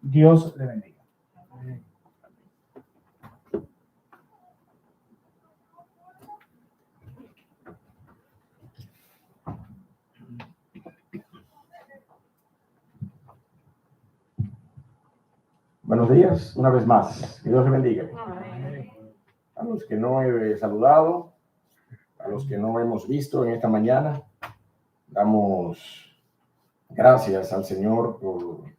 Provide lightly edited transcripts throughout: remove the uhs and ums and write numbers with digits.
Dios le bendiga. Buenos días, una vez más. Que Dios le bendiga. A los que no he saludado, a los que no hemos visto en esta mañana, damos gracias al Señor por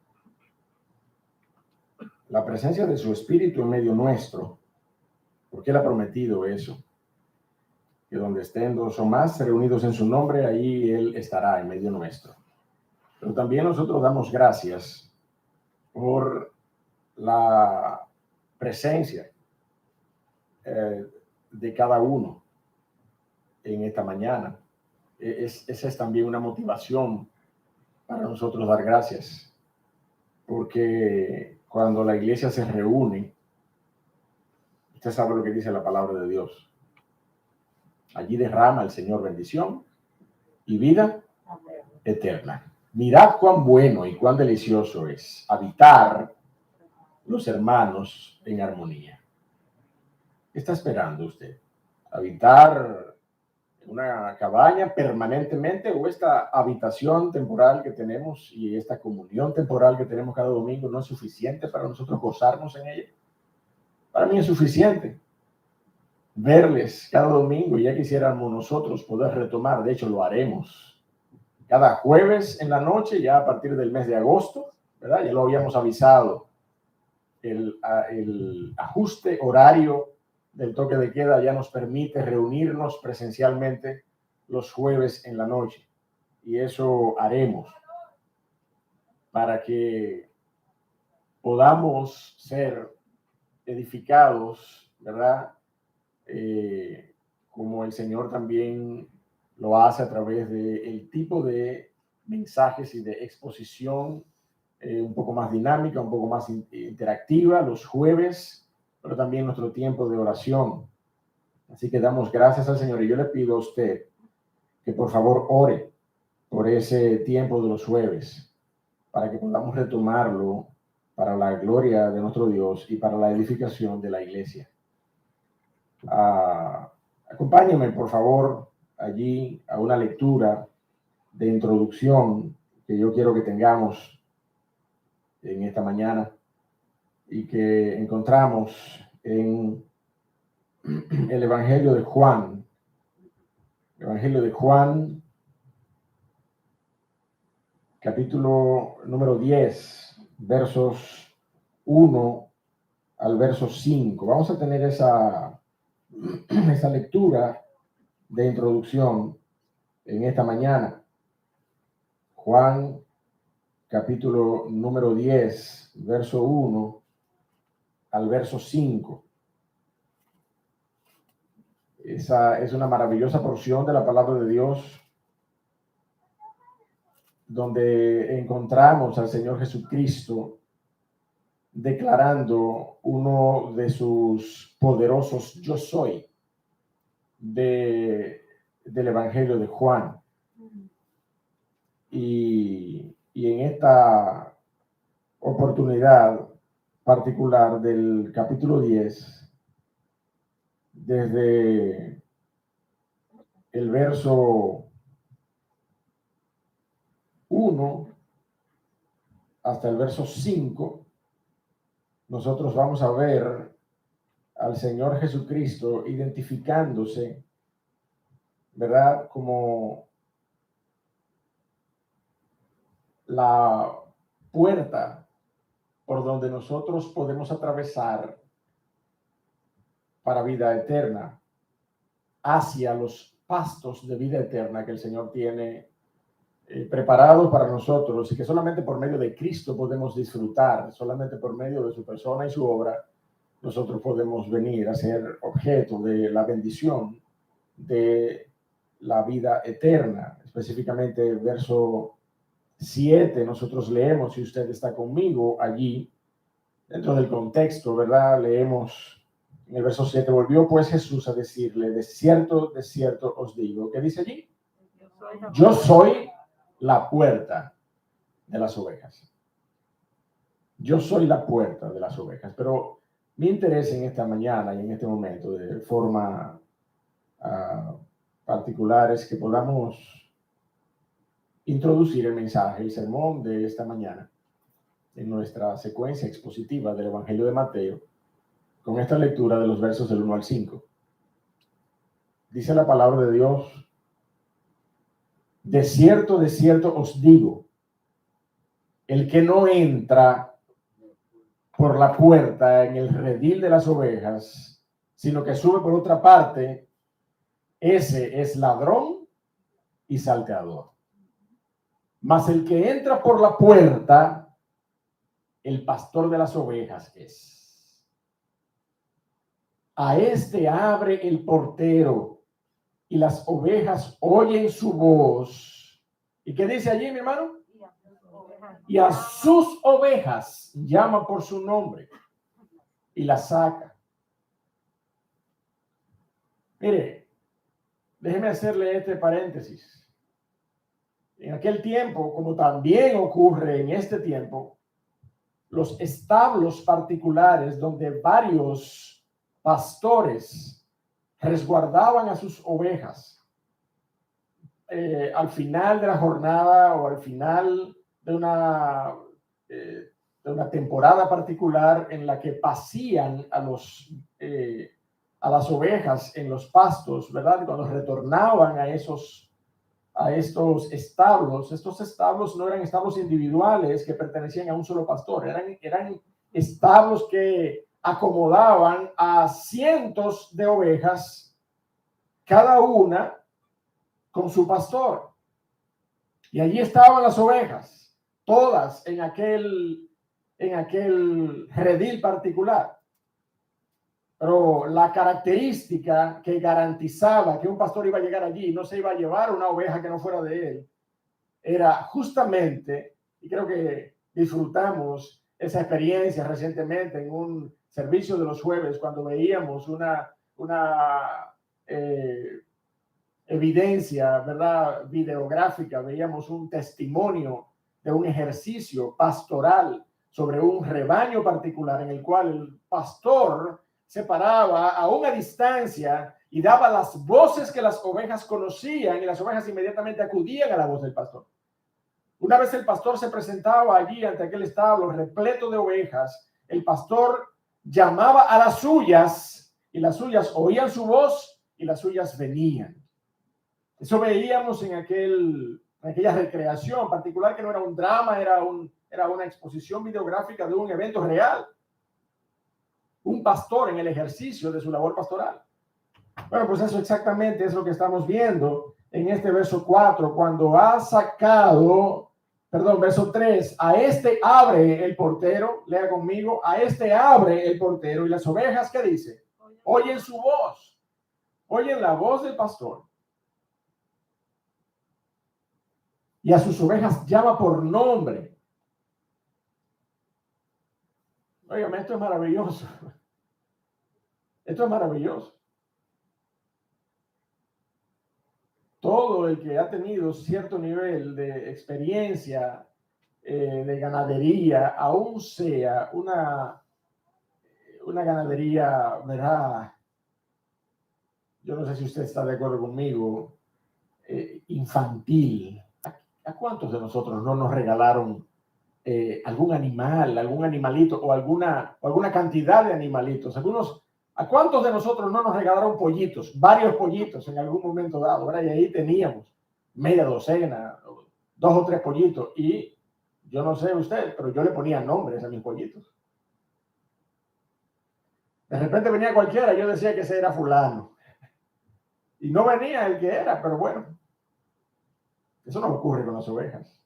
la presencia de su Espíritu en medio nuestro, porque Él ha prometido eso, que donde estén dos o más reunidos en su nombre, ahí Él estará en medio nuestro. Pero también nosotros damos gracias por la presencia de cada uno en esta mañana. Esa es también una motivación para nosotros dar gracias, porque cuando la iglesia se reúne, usted sabe lo que dice la palabra de Dios. Allí derrama el Señor bendición y vida eterna. Mirad cuán bueno y cuán delicioso es habitar los hermanos en armonía. ¿Qué está esperando usted? ¿Habitar en una cabaña permanentemente o esta habitación temporal que tenemos y esta comunión temporal que tenemos cada domingo no es suficiente para nosotros gozarnos en ella? Para mí es suficiente verles cada domingo y ya quisiéramos nosotros poder retomar. De hecho, lo haremos cada jueves en la noche, ya a partir del mes de agosto, ¿verdad? Ya lo habíamos avisado. El ajuste horario del toque de queda ya nos permite reunirnos presencialmente los jueves en la noche. Y eso haremos para que podamos ser edificados, ¿verdad? Como el Señor también lo hace a través del tipo de mensajes y de exposición un poco más dinámica, un poco más interactiva los jueves, pero también nuestro tiempo de oración. Así que damos gracias al Señor y yo le pido a usted que por favor ore por ese tiempo de los jueves para que podamos retomarlo para la gloria de nuestro Dios y para la edificación de la iglesia. Acompáñenme por favor allí a una lectura de introducción que yo quiero que tengamos en esta mañana y que encontramos en el Evangelio de Juan. Evangelio de Juan, capítulo número 10, versos 1 al verso 5. Vamos a tener esa lectura de introducción en esta mañana. Juan, capítulo número 10, verso 1 al verso 5. Esa es una maravillosa porción de la palabra de Dios donde encontramos al Señor Jesucristo declarando uno de sus poderosos yo soy del Evangelio de Juan. Y en esta oportunidad particular del capítulo 10, desde el verso 1 hasta el verso 5, nosotros vamos a ver al Señor Jesucristo identificándose, ¿verdad?, como la puerta por donde nosotros podemos atravesar para vida eterna, hacia los pastos de vida eterna que el Señor tiene preparados para nosotros y que solamente por medio de Cristo podemos disfrutar, solamente por medio de su persona y su obra, nosotros podemos venir a ser objeto de la bendición de la vida eterna. Específicamente el verso 7, nosotros leemos, si usted está conmigo allí, dentro del contexto, ¿verdad? Leemos en el verso 7, volvió pues Jesús a decirle, de cierto os digo, ¿qué dice allí? Yo soy la puerta de las ovejas. Yo soy la puerta de las ovejas, pero mi interés en esta mañana y en este momento de forma particular es que podamos introducir el mensaje, el sermón de esta mañana en nuestra secuencia expositiva del Evangelio de Mateo con esta lectura de los versos del 1 al 5. Dice la palabra de Dios: de cierto os digo, el que no entra por la puerta en el redil de las ovejas, sino que sube por otra parte, ese es ladrón y salteador. Mas el que entra por la puerta, el pastor de las ovejas es. A este abre el portero, y las ovejas oyen su voz. ¿Y qué dice allí, mi hermano? Y a sus ovejas llama por su nombre y las saca. Mire, déjeme hacerle este paréntesis. En aquel tiempo, como también ocurre en este tiempo, los establos particulares donde varios pastores resguardaban a sus ovejas, al final de la jornada o al final de una temporada particular en la que pasían a las ovejas en los pastos, ¿verdad? Cuando retornaban a estos establos no eran establos individuales que pertenecían a un solo pastor, eran establos que acomodaban a cientos de ovejas, cada una con su pastor. Y allí estaban las ovejas, todas en aquel redil particular. Pero la característica que garantizaba que un pastor iba a llegar allí y no se iba a llevar una oveja que no fuera de él, era justamente, y creo que disfrutamos esa experiencia recientemente en un servicio de los jueves, cuando veíamos una evidencia, ¿verdad?, videográfica, veíamos un testimonio de un ejercicio pastoral sobre un rebaño particular en el cual el pastor se paraba a una distancia y daba las voces que las ovejas conocían, y las ovejas inmediatamente acudían a la voz del pastor. Una vez el pastor se presentaba allí ante aquel establo repleto de ovejas, el pastor llamaba a las suyas y las suyas oían su voz y las suyas venían. Eso veíamos en aquella recreación particular, que no era un drama, era una exposición videográfica de un evento real. Un pastor en el ejercicio de su labor pastoral. Bueno, pues eso exactamente es lo que estamos viendo en este verso 4, cuando ha sacado, verso 3, a este abre el portero, lea conmigo, a este abre el portero, y las ovejas, ¿qué dice? Oyen su voz, oyen la voz del pastor. Y a sus ovejas llama por nombre. Óigame, esto es maravilloso. Esto es maravilloso. Todo el que ha tenido cierto nivel de experiencia de ganadería, aún sea una ganadería, ¿verdad? Yo no sé si usted está de acuerdo conmigo, infantil. ¿A cuántos de nosotros no nos regalaron algún animal, algún animalito o alguna cantidad de animalitos? ¿A cuántos de nosotros no nos regalaron pollitos, varios pollitos en algún momento dado, ¿verdad? Y ahí teníamos media docena, 2 o 3 pollitos, y yo no sé usted, pero yo le ponía nombres a mis pollitos. De repente venía cualquiera, yo decía que ese era fulano, y no venía el que era, pero bueno, eso no ocurre con las ovejas.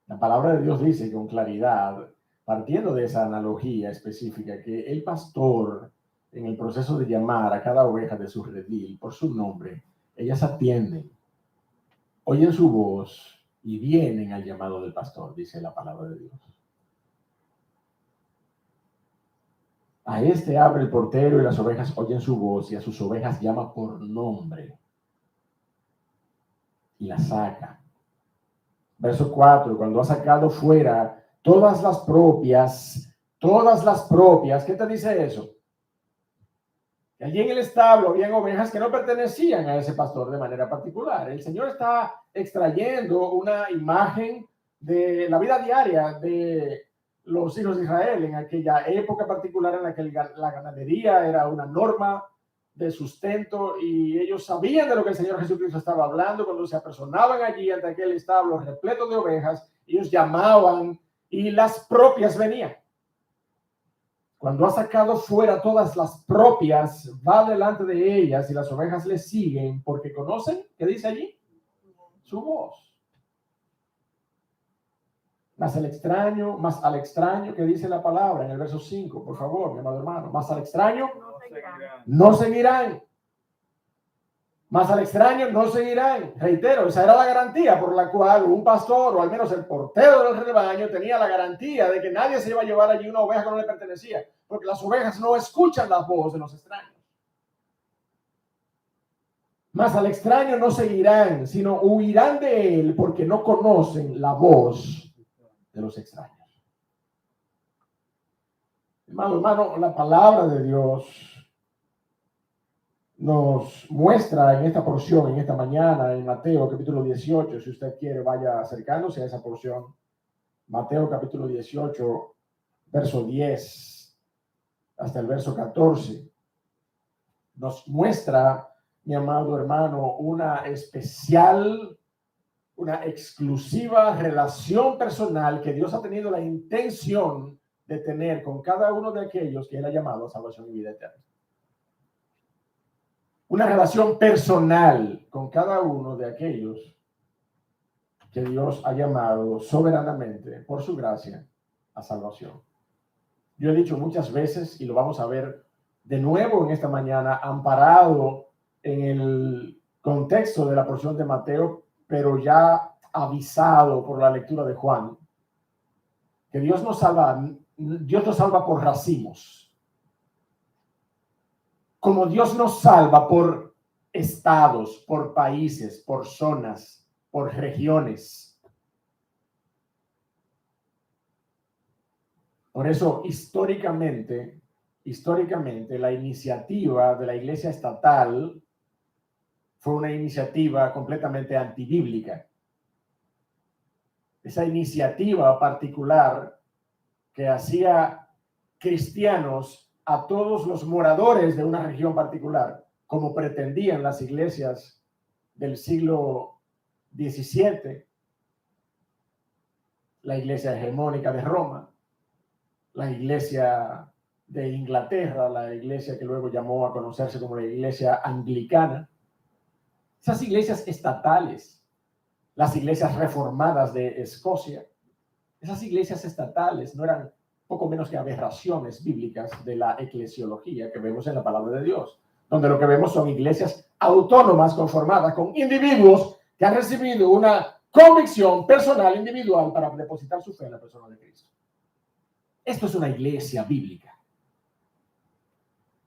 La palabra de Dios dice con claridad, partiendo de esa analogía específica, que el pastor, en el proceso de llamar a cada oveja de su redil por su nombre, ellas atienden, oyen su voz y vienen al llamado del pastor, dice la palabra de Dios. A este abre el portero y las ovejas oyen su voz, y a sus ovejas llama por nombre y las saca. Verso 4, cuando ha sacado fuera todas las propias. ¿Qué te dice eso? Allí en el establo habían ovejas que no pertenecían a ese pastor de manera particular. El Señor está extrayendo una imagen de la vida diaria de los hijos de Israel en aquella época particular en la que la ganadería era una norma de sustento, y ellos sabían de lo que el Señor Jesucristo estaba hablando cuando se apersonaban allí ante aquel establo repleto de ovejas. Ellos llamaban y las propias venían. Cuando ha sacado fuera todas las propias, va delante de ellas y las ovejas le siguen porque conocen, ¿qué dice allí? Su voz. Más al extraño, ¿qué dice la palabra en el verso 5? Por favor, mi amado hermano. Más al extraño no seguirán. Más al extraño no seguirán. Reitero, esa era la garantía por la cual un pastor, o al menos el portero del rebaño, tenía la garantía de que nadie se iba a llevar allí una oveja que no le pertenecía, porque las ovejas no escuchan la voz de los extraños. Más al extraño no seguirán, sino huirán de él, porque no conocen la voz de los extraños. Hermano, la palabra de Dios nos muestra en esta porción, en esta mañana, en Mateo capítulo 18, si usted quiere, vaya acercándose a esa porción. Mateo capítulo 18, verso 10 hasta el verso 14. Nos muestra, mi amado hermano, una especial, una exclusiva relación personal que Dios ha tenido la intención de tener con cada uno de aquellos que Él ha llamado a salvación y vida eterna. Una relación personal con cada uno de aquellos que Dios ha llamado soberanamente, por su gracia, a salvación. Yo he dicho muchas veces, y lo vamos a ver de nuevo en esta mañana, amparado en el contexto de la porción de Mateo, pero ya avisado por la lectura de Juan, que Dios nos salva por racimos. Como Dios nos salva por estados, por países, por zonas, por regiones. Por eso, históricamente, la iniciativa de la Iglesia estatal fue una iniciativa completamente antibíblica. Esa iniciativa particular que hacía cristianos a todos los moradores de una región particular, como pretendían las iglesias del siglo XVII, la iglesia hegemónica de Roma, la iglesia de Inglaterra, la iglesia que luego llamó a conocerse como la iglesia anglicana, esas iglesias estatales, las iglesias reformadas de Escocia, esas iglesias estatales no eran poco menos que aberraciones bíblicas de la eclesiología que vemos en la palabra de Dios, donde lo que vemos son iglesias autónomas conformadas con individuos que han recibido una convicción personal individual para depositar su fe en la persona de Cristo. Esto es una iglesia bíblica.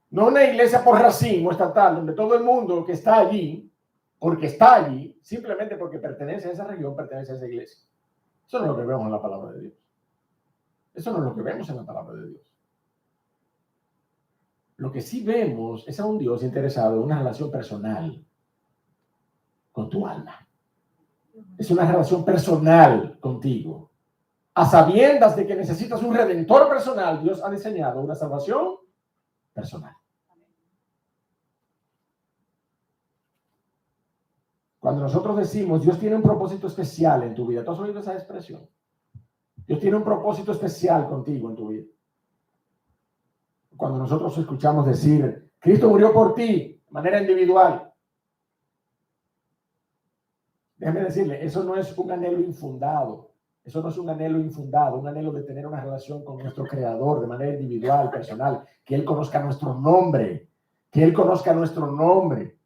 No una iglesia por racismo estatal, donde todo el mundo que está allí, porque está allí, simplemente porque pertenece a esa región, pertenece a esa iglesia. Eso no es lo que vemos en la palabra de Dios. Eso no es lo que vemos en la palabra de Dios. Lo que sí vemos es a un Dios interesado en una relación personal con tu alma. Es una relación personal contigo. A sabiendas de que necesitas un redentor personal, Dios ha diseñado una salvación personal. Cuando nosotros decimos, Dios tiene un propósito especial en tu vida, ¿tú has oído esa expresión? Dios tiene un propósito especial contigo en tu vida. Cuando nosotros escuchamos decir, Cristo murió por ti de manera individual, déjeme decirle, eso no es un anhelo infundado. Eso no es un anhelo infundado, un anhelo de tener una relación con nuestro Creador de manera individual, personal, que Él conozca nuestro nombre, que Él conozca nuestro nombre.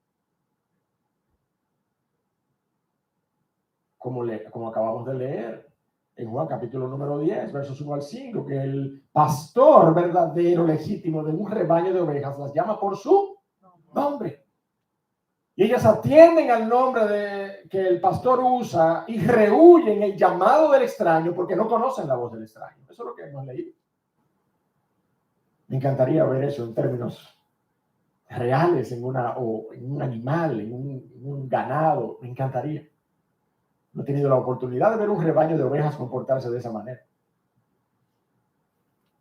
Como acabamos de leer en Juan capítulo número 10, versos 1 al 5, que el pastor verdadero, legítimo de un rebaño de ovejas las llama por su nombre. Y ellas atienden al nombre que el pastor usa y rehuyen el llamado del extraño porque no conocen la voz del extraño. Eso es lo que hemos leído. Me encantaría ver eso en términos reales, en un animal, en un ganado. Me encantaría. No he tenido la oportunidad de ver un rebaño de ovejas comportarse de esa manera.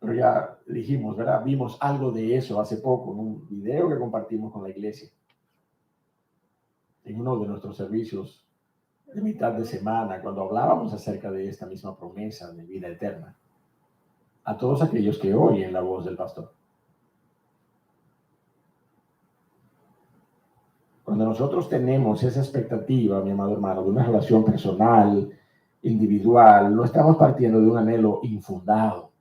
Pero ya dijimos, ¿verdad? Vimos algo de eso hace poco en un video que compartimos con la iglesia. En uno de nuestros servicios de mitad de semana, cuando hablábamos acerca de esta misma promesa de vida eterna. A todos aquellos que oyen la voz del pastor. Cuando nosotros tenemos esa expectativa, mi amado hermano, de una relación personal, individual, no estamos partiendo de un anhelo infundado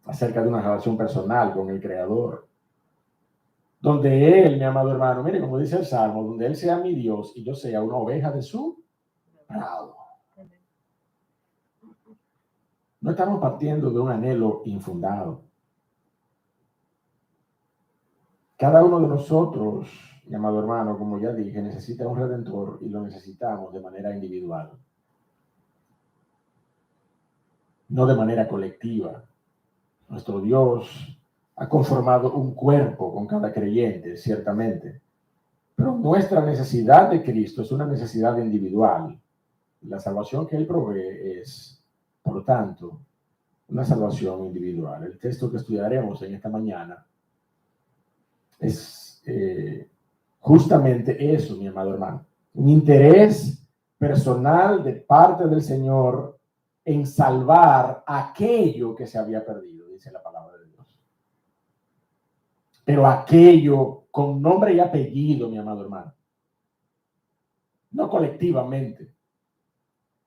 acerca de una relación personal con el Creador, donde Él, mi amado hermano, mire como dice el Salmo, donde Él sea mi Dios y yo sea una oveja de su prado. No estamos partiendo de un anhelo infundado. Cada uno de nosotros, mi amado hermano, como ya dije, necesita un redentor y lo necesitamos de manera individual, no de manera colectiva. Nuestro Dios ha conformado un cuerpo con cada creyente, ciertamente, pero nuestra necesidad de Cristo es una necesidad individual. La salvación que Él provee es, por tanto, una salvación individual. El texto que estudiaremos en esta mañana es justamente eso, mi amado hermano. Un interés personal de parte del Señor en salvar aquello que se había perdido, dice la palabra de Dios. Pero aquello con nombre y apellido, mi amado hermano. No colectivamente.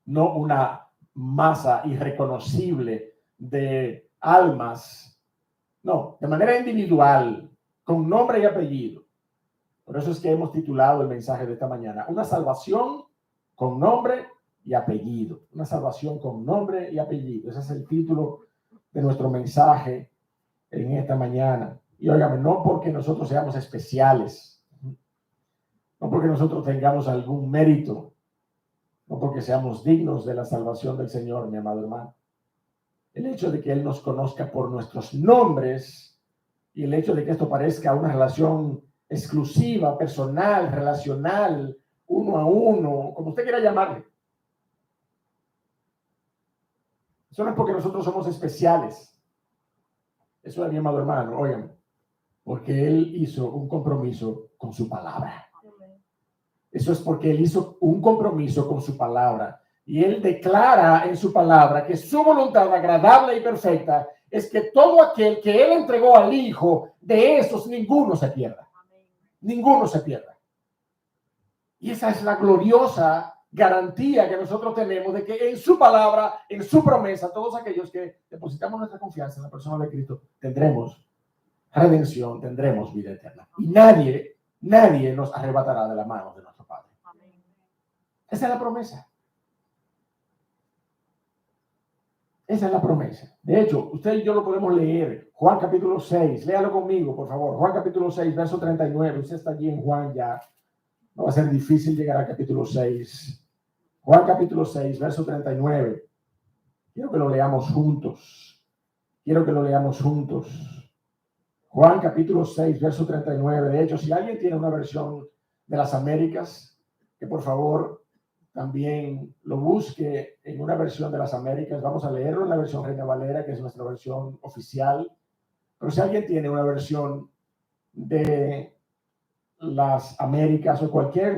No una masa irreconocible de almas. No, de manera individual, con nombre y apellido. Por eso es que hemos titulado el mensaje de esta mañana, una salvación con nombre y apellido. Una salvación con nombre y apellido. Ese es el título de nuestro mensaje en esta mañana. Y óigame, no porque nosotros seamos especiales, no porque nosotros tengamos algún mérito, no porque seamos dignos de la salvación del Señor, mi amado hermano. El hecho de que Él nos conozca por nuestros nombres y el hecho de que esto parezca una relación exclusiva, personal, relacional, uno a uno, como usted quiera llamarle. Eso no es porque nosotros somos especiales. Eso es, mi amado hermano, oigan, porque Él hizo un compromiso con su palabra. Eso es porque Él hizo un compromiso con su palabra. Y Él declara en su palabra que su voluntad agradable y perfecta es que todo aquel que Él entregó al Hijo, de esos ninguno se pierda. Ninguno se pierda. Y esa es la gloriosa garantía que nosotros tenemos de que en su palabra, en su promesa, todos aquellos que depositamos nuestra confianza en la persona de Cristo, tendremos redención, tendremos vida eterna. Y nadie nos arrebatará de la mano de nuestro Padre. Esa es la promesa. Esa es la promesa. De hecho, usted y yo lo podemos leer. Juan capítulo 6. Léalo conmigo, por favor. Juan capítulo 6, verso 39. Usted está allí en Juan ya. No va a ser difícil llegar al capítulo 6. Juan capítulo 6, verso 39. Quiero que lo leamos juntos. Juan capítulo 6, verso 39. De hecho, si alguien tiene una versión de las Américas, que por favor también lo busque en una versión de las Américas. Vamos a leerlo en la versión Reina Valera, que es nuestra versión oficial. Pero si alguien tiene una versión de las Américas o cualquier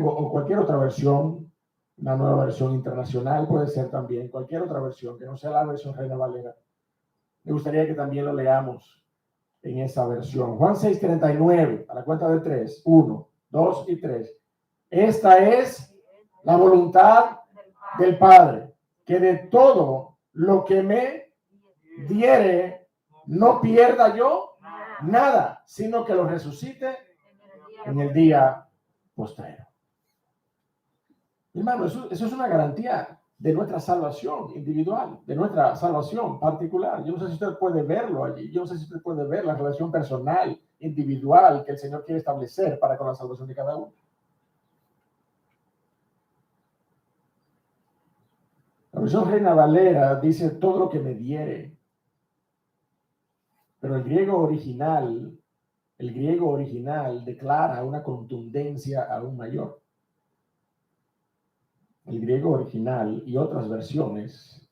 otra versión, una nueva versión internacional puede ser también, cualquier otra versión que no sea la versión Reina Valera, me gustaría que también lo leamos en esa versión. Juan 6:39, a la cuenta de 3, 1, 2 y 3. Esta es la voluntad del Padre, que de todo lo que me diere, no pierda yo nada, sino que lo resucite en el día postrero. Hermano, eso es una garantía de nuestra salvación individual, de nuestra salvación particular. Yo no sé si usted puede verlo allí, yo no sé si usted puede ver la relación personal, individual que el Señor quiere establecer para con la salvación de cada uno. La versión Reina Valera dice todo lo que me diere, pero el griego original declara una contundencia aún mayor. El griego original y otras versiones.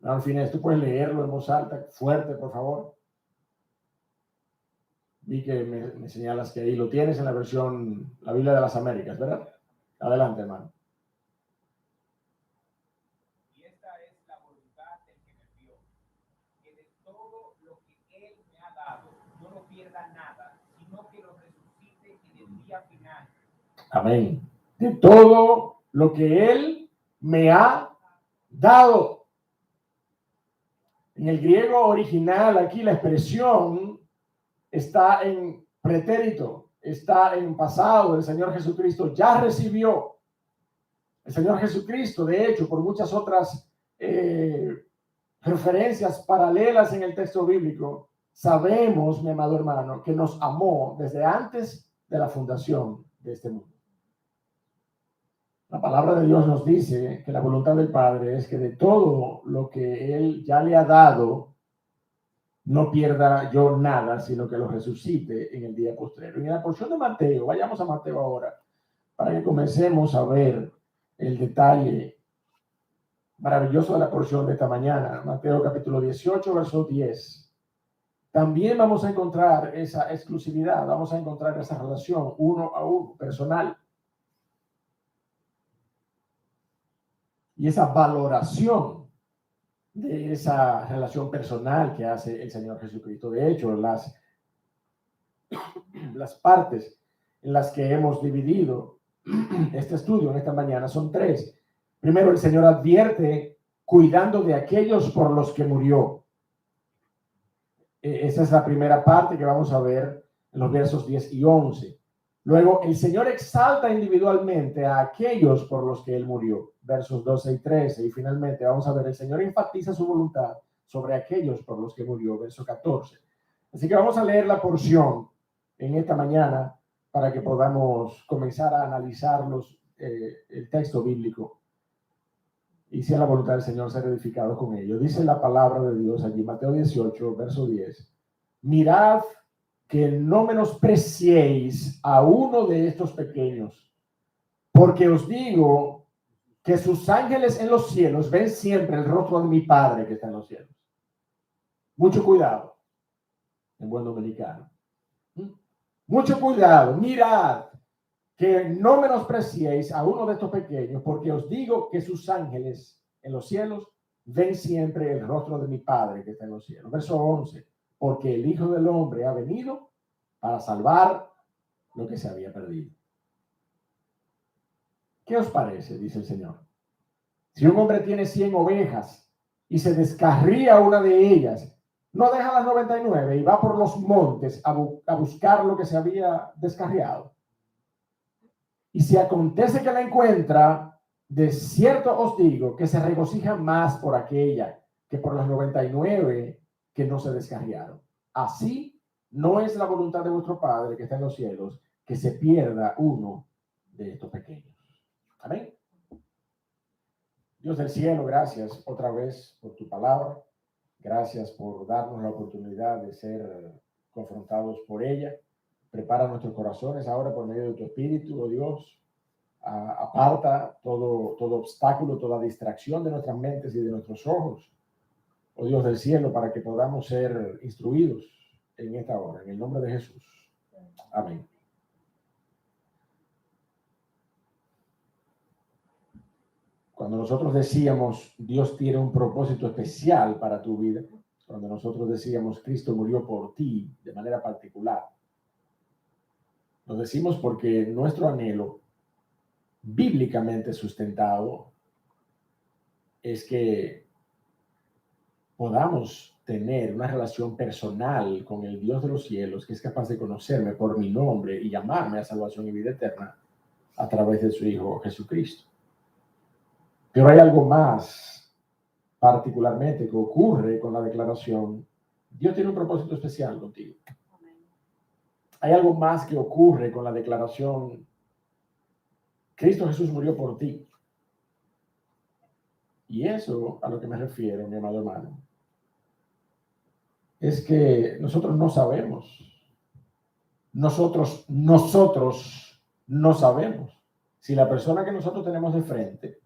Al final, tú puedes leerlo en voz alta, fuerte, por favor. Vi que me señalas que ahí lo tienes en la versión, la Biblia de las Américas, ¿verdad? Adelante, hermano. Y esta es la voluntad del que me envió, que de todo lo que Él me ha dado, yo no pierda nada, sino que lo resucite en el día final. Amén. De todo lo que Él me ha dado. En el griego original, aquí la expresión está en pretérito, está en pasado. El Señor Jesucristo ya recibió. El Señor Jesucristo, de hecho, por muchas otras referencias paralelas en el texto bíblico, sabemos, mi amado hermano, que nos amó desde antes de la fundación de este mundo. La palabra de Dios nos dice que la voluntad del Padre es que de todo lo que Él ya le ha dado, no pierda yo nada, sino que lo resucite en el día postrero. Y en la porción de Mateo, vayamos a Mateo ahora, para que comencemos a ver el detalle maravilloso de la porción de esta mañana. Mateo capítulo 18, verso 10. También vamos a encontrar esa exclusividad, vamos a encontrar esa relación uno a uno, personal. Y esa valoración de esa relación personal que hace el Señor Jesucristo. De hecho, las partes en las que hemos dividido este estudio en esta mañana son tres. Primero, el Señor advierte cuidando de aquellos por los que murió. Esa es la primera parte que vamos a ver en los versos 10 y 11. Luego, el Señor exalta individualmente a aquellos por los que Él murió, versos 12 y 13. Y finalmente vamos a ver, el Señor enfatiza su voluntad sobre aquellos por los que murió, verso 14. Así que vamos a leer la porción en esta mañana para que podamos comenzar a analizar el texto bíblico y sea la voluntad del Señor ser edificado con ello. Dice la palabra de Dios allí, Mateo 18, verso 10. Mirad que no menospreciéis a uno de estos pequeños, porque os digo que sus ángeles en los cielos ven siempre el rostro de mi Padre que está en los cielos. Mucho cuidado, en buen dominicano. Mucho cuidado, mirad que no menospreciéis a uno de estos pequeños, porque os digo que sus ángeles en los cielos ven siempre el rostro de mi Padre que está en los cielos. Verso 11. Porque el Hijo del Hombre ha venido para salvar lo que se había perdido. ¿Qué os parece? Dice el Señor. Si un hombre tiene 100 ovejas y se descarría una de ellas, no deja las 99 y va por los montes a buscar lo que se había descarriado. Y si acontece que la encuentra, de cierto os digo que se regocija más por aquella que por las 99 que no se descarriaron. Así no es la voluntad de vuestro Padre que está en los cielos, que se pierda uno de estos pequeños. Amén. Dios del cielo, gracias otra vez por tu palabra. Gracias por darnos la oportunidad de ser confrontados por ella. Prepara nuestros corazones ahora por medio de tu Espíritu, oh Dios. Aparta todo obstáculo, toda distracción de nuestras mentes y de nuestros ojos, oh Dios del cielo, para que podamos ser instruidos en esta hora, en el nombre de Jesús. Amén. Cuando nosotros decíamos Dios tiene un propósito especial para tu vida, cuando nosotros decíamos Cristo murió por ti de manera particular, lo decimos porque nuestro anhelo bíblicamente sustentado es que podamos tener una relación personal con el Dios de los cielos, que es capaz de conocerme por mi nombre y llamarme a salvación y vida eterna a través de su Hijo Jesucristo. Pero hay algo más, particularmente, que ocurre con la declaración: Dios tiene un propósito especial contigo. Hay algo más que ocurre con la declaración: Cristo Jesús murió por ti. Y eso, a lo que me refiero, mi amado hermano, es que nosotros no sabemos. Nosotros no sabemos si la persona que nosotros tenemos de frente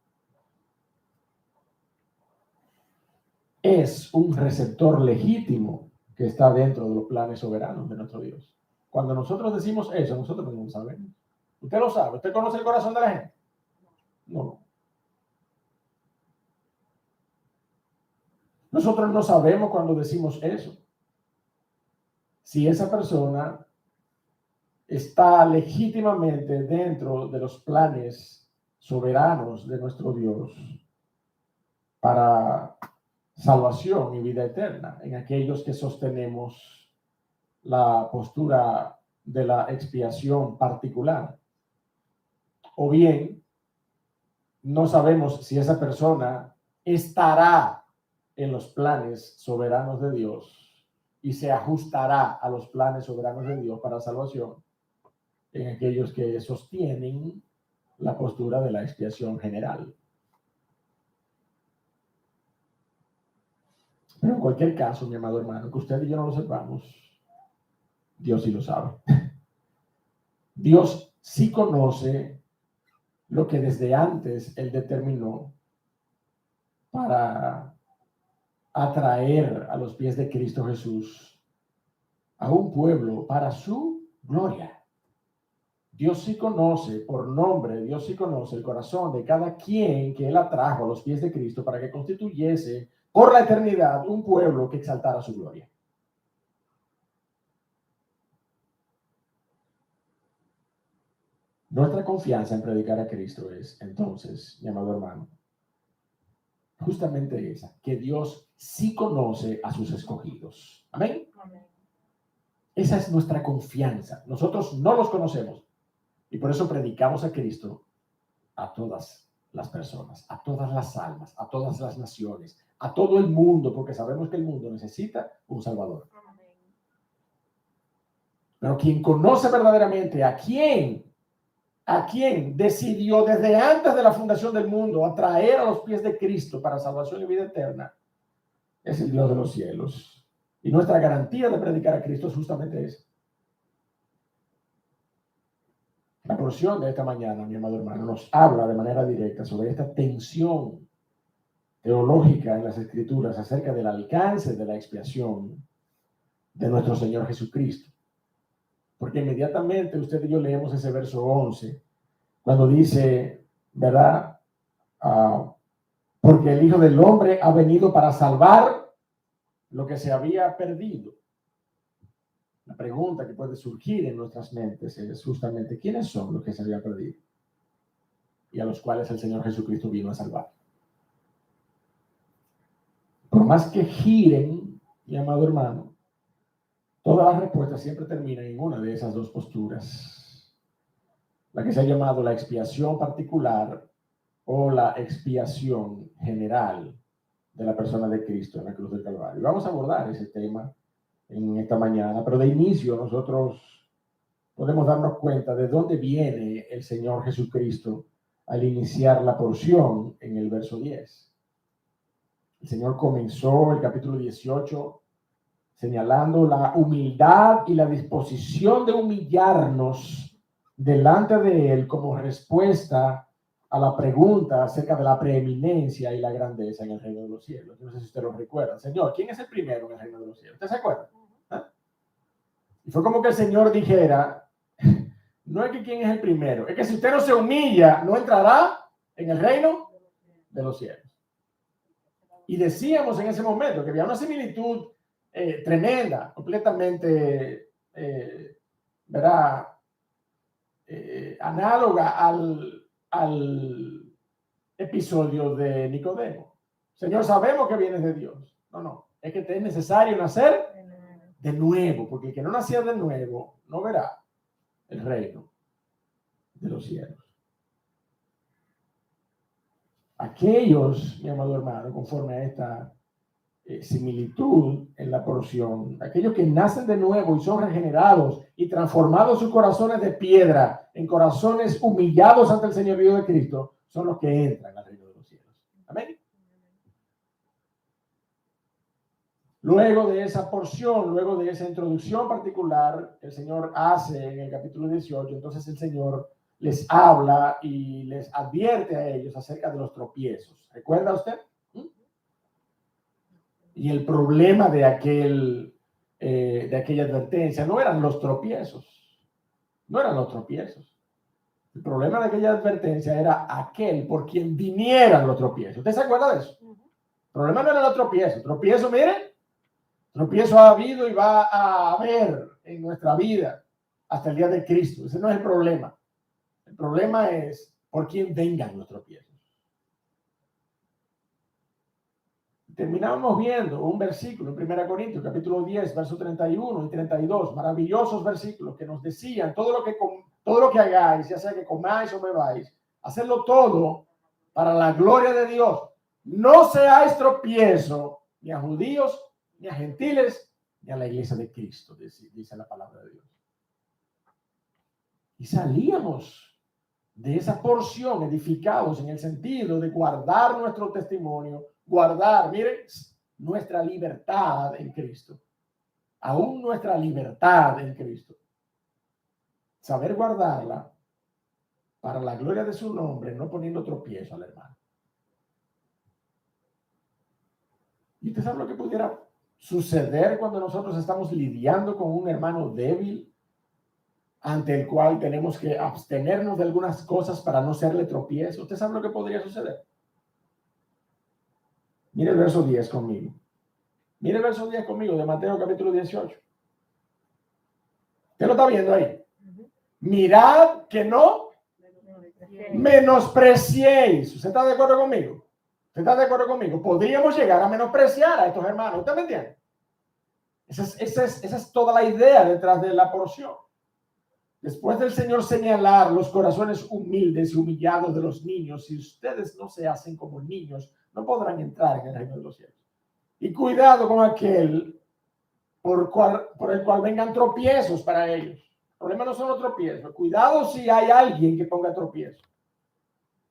es un receptor legítimo que está dentro de los planes soberanos de nuestro Dios. Cuando nosotros decimos eso, nosotros no lo sabemos. ¿Usted lo sabe? ¿Usted conoce el corazón de la gente? No. Nosotros no sabemos cuando decimos eso, si esa persona está legítimamente dentro de los planes soberanos de nuestro Dios para salvación y vida eterna en aquellos que sostenemos la postura de la expiación particular. O bien, no sabemos si esa persona estará en los planes soberanos de Dios y se ajustará a los planes soberanos de Dios para salvación en aquellos que sostienen la postura de la expiación general. Pero en cualquier caso, mi amado hermano, que usted y yo no lo sepamos, Dios sí lo sabe. Dios sí conoce lo que desde antes Él determinó para atraer a los pies de Cristo Jesús a un pueblo para su gloria. Dios sí conoce por nombre, Dios sí conoce el corazón de cada quien que Él atrajo a los pies de Cristo para que constituyese por la eternidad un pueblo que exaltara su gloria. Nuestra confianza en predicar a Cristo es, entonces, mi amado hermano, justamente esa, que Dios sí conoce a sus escogidos. Amén. Amén. Esa es nuestra confianza. Nosotros no los conocemos y por eso predicamos a Cristo a todas las personas, a todas las almas, a todas las naciones, a todo el mundo, porque sabemos que el mundo necesita un Salvador. Pero quien conoce verdaderamente a quién decidió desde antes de la fundación del mundo atraer a los pies de Cristo para salvación y vida eterna, es el Dios de los cielos. Y nuestra garantía de predicar a Cristo es justamente esa. La porción de esta mañana, mi amado hermano, nos habla de manera directa sobre esta tensión teológica en las Escrituras acerca del alcance de la expiación de nuestro Señor Jesucristo. Porque inmediatamente usted y yo leemos ese verso 11, cuando dice, ¿verdad? Porque el Hijo del Hombre ha venido para salvar lo que se había perdido. La pregunta que puede surgir en nuestras mentes es justamente, ¿quiénes son los que se habían perdido? Y a los cuales el Señor Jesucristo vino a salvar. Por más que giren, mi amado hermano, todas las respuestas siempre terminan en una de esas dos posturas. La que se ha llamado la expiación particular o la expiación general de la persona de Cristo en la cruz del Calvario. Vamos a abordar ese tema en esta mañana, pero de inicio nosotros podemos darnos cuenta de dónde viene el Señor Jesucristo al iniciar la porción en el verso 10. El Señor comenzó el capítulo 18 señalando la humildad y la disposición de humillarnos delante de Él como respuesta a la pregunta acerca de la preeminencia y la grandeza en el reino de los cielos. No sé si usted lo recuerda. Señor, ¿quién es el primero en el reino de los cielos? ¿Usted se acuerda? ¿Ah? Y fue como que el Señor dijera, no es que quién es el primero, es que si usted no se humilla, no entrará en el reino de los cielos. Y decíamos en ese momento que había una similitud tremenda, completamente, ¿verdad? Análoga al episodio de Nicodemo. Señor, sabemos que vienes de Dios. No, es que te es necesario nacer de nuevo, porque el que no nació de nuevo no verá el reino de los cielos. aquellos, mi amado hermano, conforme a esta similitud en la porción, aquellos que nacen de nuevo y son regenerados y transformados sus corazones de piedra en corazones humillados ante el señorío de Cristo, son los que entran al reino de los cielos. Amén. Luego de esa porción, luego de esa introducción particular que el Señor hace en el capítulo 18, entonces el Señor les habla y les advierte a ellos acerca de los tropiezos. ¿Recuerda usted? Y el problema de aquella advertencia no eran los tropiezos. No eran los tropiezos. El problema de aquella advertencia era aquel por quien vinieran los tropiezos. ¿Usted se acuerda de eso? El problema no era los tropiezos. Tropiezo, miren, tropiezo ha habido y va a haber en nuestra vida hasta el día de Cristo. Ese no es el problema. El problema es por quién vengan los tropiezos. Terminamos viendo un versículo en 1 Corintios, capítulo 10, versos 31 y 32, maravillosos versículos que nos decían todo lo que hagáis, ya sea que comáis o bebáis, hacedlo todo para la gloria de Dios. No seáis tropiezo ni a judíos, ni a gentiles, ni a la iglesia de Cristo, dice la palabra de Dios. Y salíamos de esa porción edificados en el sentido de guardar nuestro testimonio, guardar, miren, nuestra libertad en Cristo. Aún nuestra libertad en Cristo. Saber guardarla para la gloria de su nombre, no poniendo tropiezo al hermano. ¿Y usted sabe lo que pudiera suceder cuando nosotros estamos lidiando con un hermano débil ante el cual tenemos que abstenernos de algunas cosas para no serle tropiezo? ¿Usted sabe lo que podría suceder? Mire el verso 10 conmigo. Mire el verso 10 conmigo de Mateo capítulo 18. ¿Usted lo está viendo ahí? Mirad que no menospreciéis. ¿Usted está de acuerdo conmigo? ¿Usted está de acuerdo conmigo? Podríamos llegar a menospreciar a estos hermanos. ¿Usted me entiende? Esa es toda la idea detrás de la porción. Después del Señor señalar los corazones humildes y humillados de los niños, si ustedes no se hacen como niños, no podrán entrar en el reino de los cielos. Y cuidado con aquel por el cual vengan tropiezos para ellos. El problema no son los tropiezos. Cuidado si hay alguien que ponga tropiezos.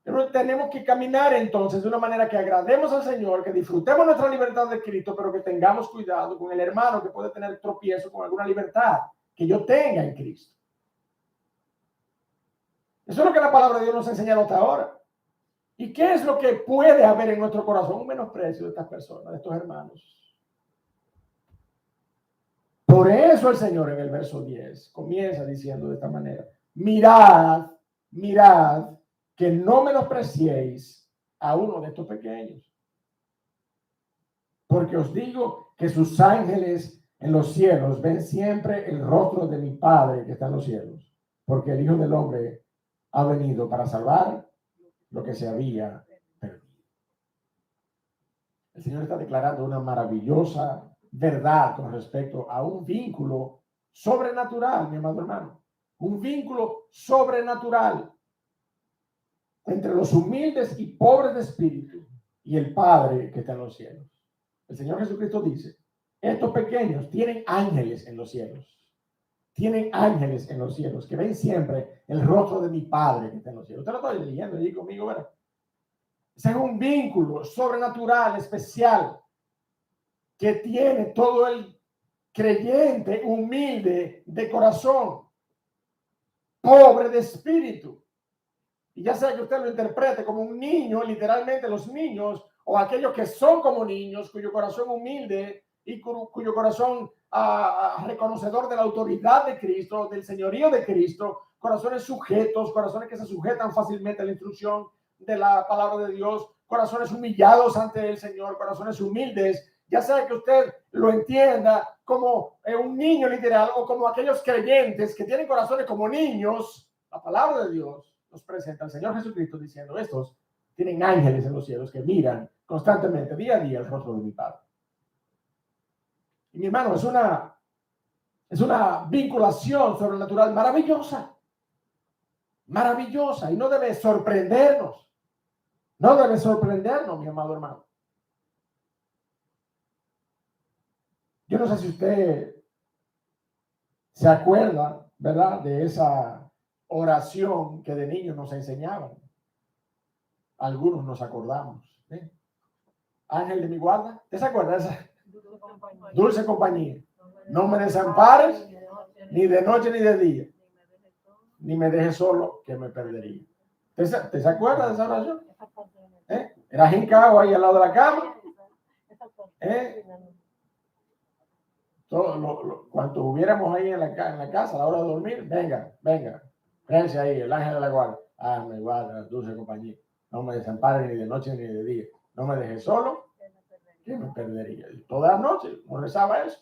Pero tenemos que caminar entonces de una manera que agrademos al Señor, que disfrutemos nuestra libertad de Cristo, pero que tengamos cuidado con el hermano que puede tener tropiezo con alguna libertad que yo tenga en Cristo. Eso es lo que la palabra de Dios nos ha enseñado hasta ahora. ¿Y qué es lo que puede haber en nuestro corazón? Un menosprecio de estas personas, de estos hermanos. Por eso el Señor en el verso 10 comienza diciendo de esta manera: mirad que no menospreciéis a uno de estos pequeños. Porque os digo que sus ángeles en los cielos ven siempre el rostro de mi Padre que está en los cielos. Porque el Hijo del Hombre ha venido para salvar lo que se había perdido. El Señor está declarando una maravillosa verdad con respecto a un vínculo sobrenatural, mi amado hermano. Un vínculo sobrenatural entre los humildes y pobres de espíritu y el Padre que está en los cielos. El Señor Jesucristo dice: estos pequeños tienen ángeles en los cielos. Tienen ángeles en los cielos que ven siempre el rostro de mi Padre que está en los cielos. Usted lo está leyendo allí conmigo, ¿verdad? Ese es un vínculo sobrenatural, especial, que tiene todo el creyente humilde de corazón, pobre de espíritu. Y ya sea que usted lo interprete como un niño, literalmente los niños, o aquellos que son como niños, cuyo corazón humilde y cuyo corazón reconocedor de la autoridad de Cristo, del señorío de Cristo, corazones sujetos, corazones que se sujetan fácilmente a la instrucción de la palabra de Dios, corazones humillados ante el Señor, corazones humildes, ya sea que usted lo entienda como un niño literal o como aquellos creyentes que tienen corazones como niños. La palabra de Dios nos presenta al Señor Jesucristo diciendo: estos tienen ángeles en los cielos que miran constantemente, día a día, el rostro de mi Padre. Y mi hermano, es una vinculación sobrenatural maravillosa, y no debe sorprendernos, No debe sorprendernos, mi amado hermano. Yo no sé si usted se acuerda, ¿verdad?, de esa oración que de niños nos enseñaban. Algunos nos acordamos. ¿Sí? Ángel de mi guarda. ¿Usted se acuerda de esa? Dulce compañía. No me desampares ni de noche ni de día. Ni me dejes solo, que me perdería. ¿Usted se acuerda de esa oración? Era jincao ahí al lado de la cama. Cuando hubiéramos ahí en la casa a la hora de dormir, venga, créanse ahí, el ángel de la guarda. Ah, me guarda, dulce compañía. No me desampare ni de noche ni de día. No me dejes solo, que me perdería. Y todas las noches no rezaba eso.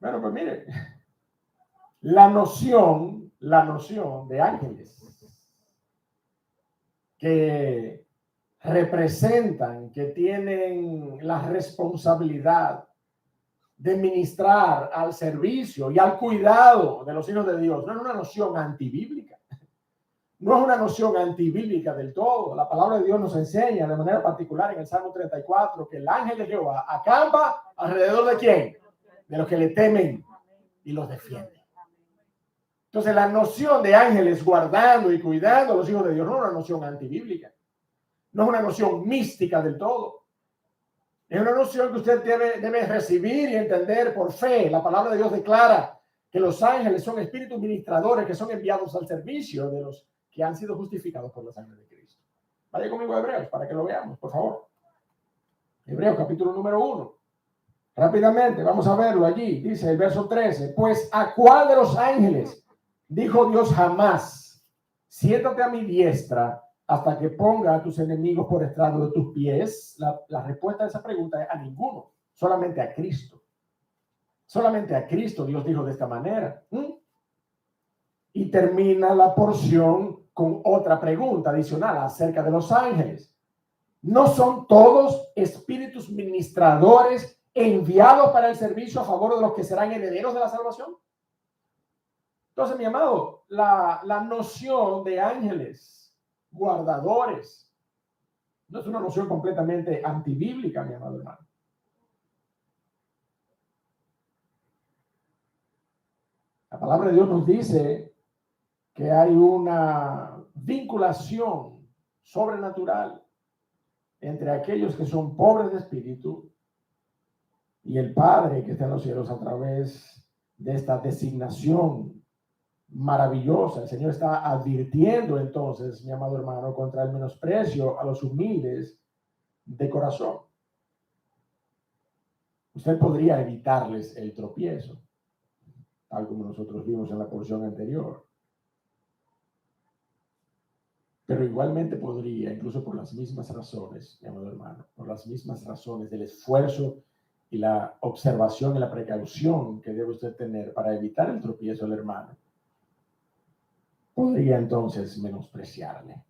Bueno, pues mire, la noción de ángeles que representan, que tienen la responsabilidad de ministrar al servicio y al cuidado de los hijos de Dios, no es una noción antibíblica. No es una noción antibíblica del todo. La palabra de Dios nos enseña de manera particular en el Salmo 34 que el ángel de Jehová acampa alrededor de ¿quién? De los que le temen y los defiende. Entonces la noción de ángeles guardando y cuidando a los hijos de Dios no es una noción antibíblica. No es una noción mística del todo. Es una noción que usted debe recibir y entender por fe. La palabra de Dios declara que los ángeles son espíritus ministradores que son enviados al servicio de los que han sido justificados por la sangre de Cristo. Vaya conmigo a Hebreos para que lo veamos, por favor. Hebreos capítulo número 1. Rápidamente, vamos a verlo allí. Dice el verso 13. Pues ¿a cuál de los ángeles dijo Dios jamás? Siéntate a mi diestra hasta que ponga a tus enemigos por estrado de tus pies. La respuesta a esa pregunta es a ninguno, solamente a Cristo. Solamente a Cristo Dios dijo de esta manera. Y termina la porción con otra pregunta adicional acerca de los ángeles. ¿No son todos espíritus ministradores enviados para el servicio a favor de los que serán herederos de la salvación? Entonces, mi amado, la noción de ángeles guardadores no es una noción completamente antibíblica, mi amado hermano. La palabra de Dios nos dice que hay una vinculación sobrenatural entre aquellos que son pobres de espíritu y el Padre que está en los cielos a través de esta designación maravillosa. El Señor está advirtiendo entonces, mi amado hermano, contra el menosprecio a los humildes de corazón. Usted podría evitarles el tropiezo, tal como nosotros vimos en la porción anterior. Pero igualmente podría, incluso por las mismas razones, mi amado hermano, por las mismas razones del esfuerzo y la observación y la precaución que debe usted tener para evitar el tropiezo del hermano, podría entonces menospreciarle.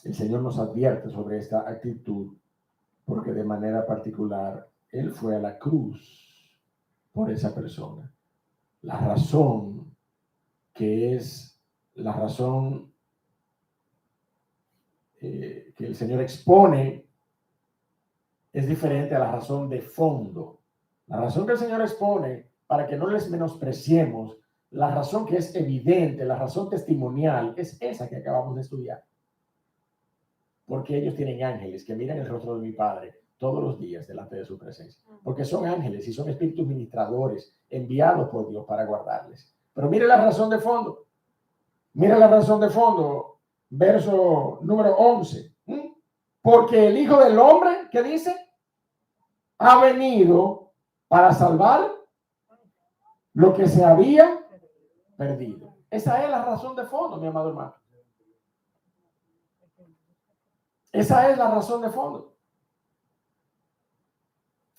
El Señor nos advierte sobre esta actitud porque de manera particular Él fue a la cruz por esa persona. La razón que es la razón que el Señor expone es diferente a la razón de fondo. La razón que el Señor expone para que no les menospreciemos, la razón que es evidente, la razón testimonial, es esa que acabamos de estudiar. Porque ellos tienen ángeles que miran el rostro de mi Padre todos los días delante de su presencia. Porque son ángeles y son espíritus ministradores enviados por Dios para guardarles. Pero mire la razón de fondo. Mire la razón de fondo. Verso número 11. Porque el Hijo del Hombre, ¿qué dice? Ha venido para salvar lo que se había perdido. Esa es la razón de fondo, mi amado hermano. Esa es la razón de fondo.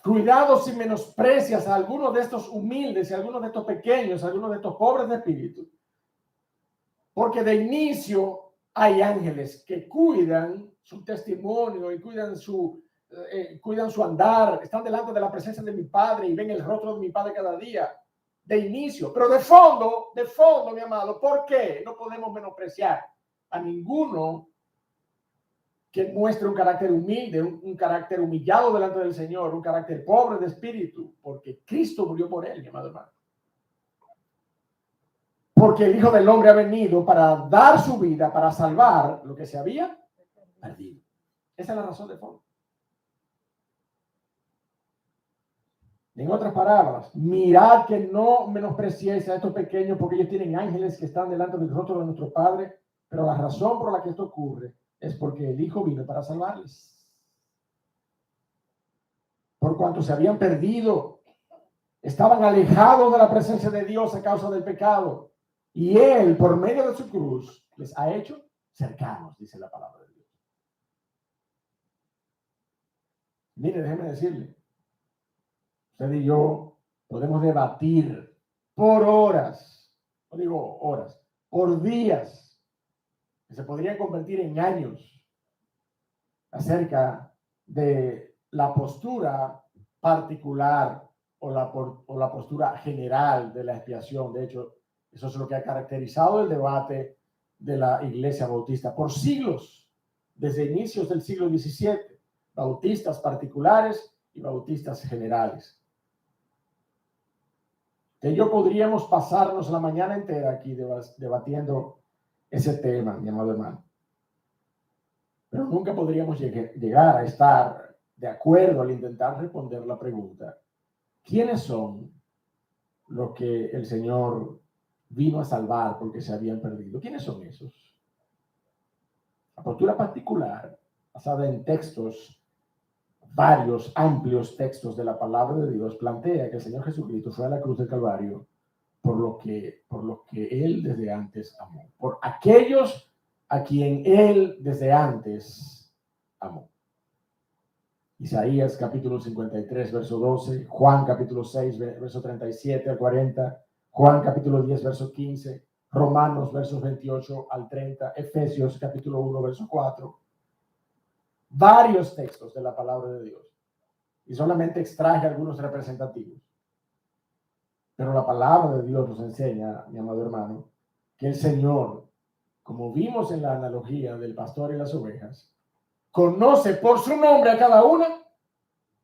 Cuidado si menosprecias a algunos de estos humildes, y a algunos de estos pequeños, a algunos de estos pobres de espíritu. Porque de inicio hay ángeles que cuidan su testimonio y cuidan su andar, están delante de la presencia de mi Padre y ven el rostro de mi Padre cada día. De inicio, pero de fondo, mi amado, ¿por qué no podemos menospreciar a ninguno que muestre un carácter humilde, un carácter humillado delante del Señor, un carácter pobre de espíritu, porque Cristo murió por él, mi amado hermano. Porque el Hijo del Hombre ha venido para dar su vida, para salvar lo que se había perdido. Esa es la razón de fondo. En otras palabras, mirad que no menospreciéis a estos pequeños, porque ellos tienen ángeles que están delante del rostro de nuestro Padre, pero la razón por la que esto ocurre es porque el Hijo vino para salvarles. Por cuanto se habían perdido, estaban alejados de la presencia de Dios a causa del pecado, y Él, por medio de su cruz, les ha hecho cercanos, dice la palabra de Dios. Mire, déjeme decirle, usted y yo podemos debatir por horas, no digo horas, por días, que se podrían convertir en años, acerca de la postura particular o la postura general de la expiación. De hecho, eso es lo que ha caracterizado el debate de la Iglesia Bautista por siglos, desde inicios del siglo XVII, bautistas particulares y bautistas generales. Que yo podríamos pasarnos la mañana entera aquí debatiendo ese tema, mi amado hermano. Pero nunca podríamos llegar a estar de acuerdo al intentar responder la pregunta: ¿quiénes son los que el Señor vino a salvar porque se habían perdido? ¿Quiénes son esos? La postura particular, basada en textos, varios amplios textos de la palabra de Dios, plantea que el Señor Jesucristo fue a la cruz del Calvario por lo que Él desde antes amó, por aquellos a quien Él desde antes amó. Isaías capítulo 53, verso 12, Juan capítulo 6, verso 37 al 40, Juan capítulo 10, verso 15, Romanos versos 28 al 30, Efesios capítulo 1, verso 4. Varios textos de la palabra de Dios. Y solamente extraje algunos representativos. Pero la palabra de Dios nos enseña, mi amado hermano, que el Señor, como vimos en la analogía del pastor y las ovejas, conoce por su nombre a cada una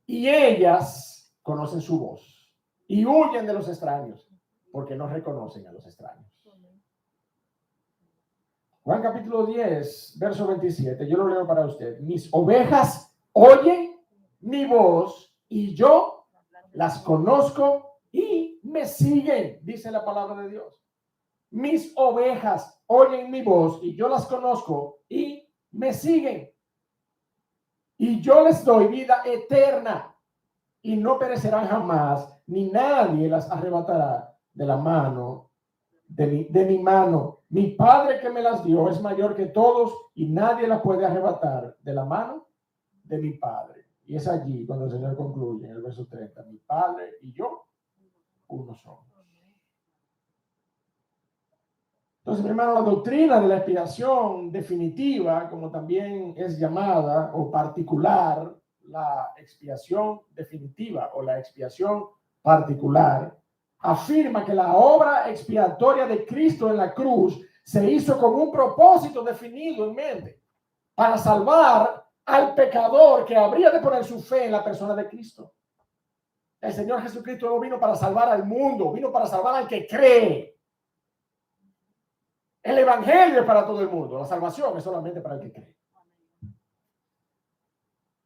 y ellas conocen su voz y huyen de los extraños porque no reconocen a los extraños. Juan capítulo 10, verso 27, yo lo leo para usted. Mis ovejas oyen mi voz y yo las conozco y me siguen, dice la palabra de Dios. Mis ovejas oyen mi voz y yo las conozco y me siguen. Y yo les doy vida eterna y no perecerán jamás, ni nadie las arrebatará de la mano, de mi mano. Mi Padre que me las dio es mayor que todos y nadie las puede arrebatar de la mano de mi Padre. Y es allí cuando el Señor concluye en el verso 30, mi Padre y yo, uno somos. Entonces, mi hermano, la doctrina de la expiación definitiva, como también es llamada, o particular, la expiación definitiva o la expiación particular, afirma que la obra expiatoria de Cristo en la cruz se hizo con un propósito definido en mente, para salvar al pecador que habría de poner su fe en la persona de Cristo. El Señor Jesucristo no vino para salvar al mundo, vino para salvar al que cree. El evangelio es para todo el mundo, la salvación es solamente para el que cree.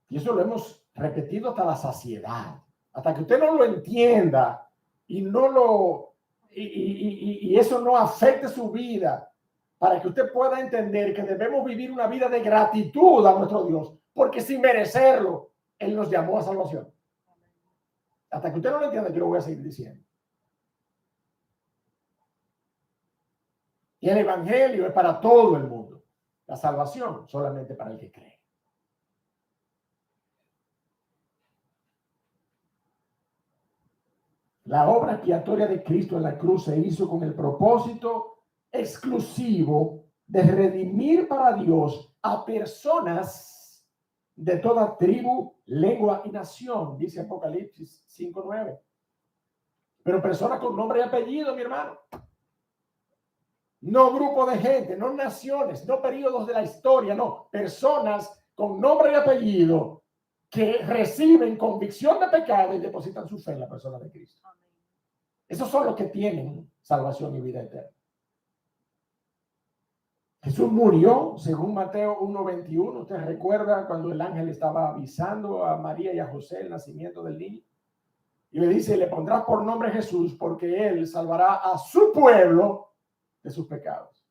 Y eso lo hemos repetido hasta la saciedad, hasta que usted no lo entienda y eso no afecte su vida, para que usted pueda entender que debemos vivir una vida de gratitud a nuestro Dios, porque sin merecerlo, Él nos llamó a salvación. Hasta que usted no lo entienda, yo lo voy a seguir diciendo. Y el evangelio es para todo el mundo. La salvación solamente para el que cree. La obra expiatoria de Cristo en la cruz se hizo con el propósito exclusivo de redimir para Dios a personas de toda tribu, lengua y nación, dice Apocalipsis 5:9. Pero personas con nombre y apellido, mi hermano. No grupo de gente, no naciones, no periodos de la historia, no. Personas con nombre y apellido que reciben convicción de pecado y depositan su fe en la persona de Cristo. Esos son los que tienen salvación y vida eterna. Jesús murió, según Mateo 1:21. Usted recuerda cuando el ángel estaba avisando a María y a José el nacimiento del niño. Y le dice, le pondrás por nombre Jesús porque él salvará a su pueblo de sus pecados.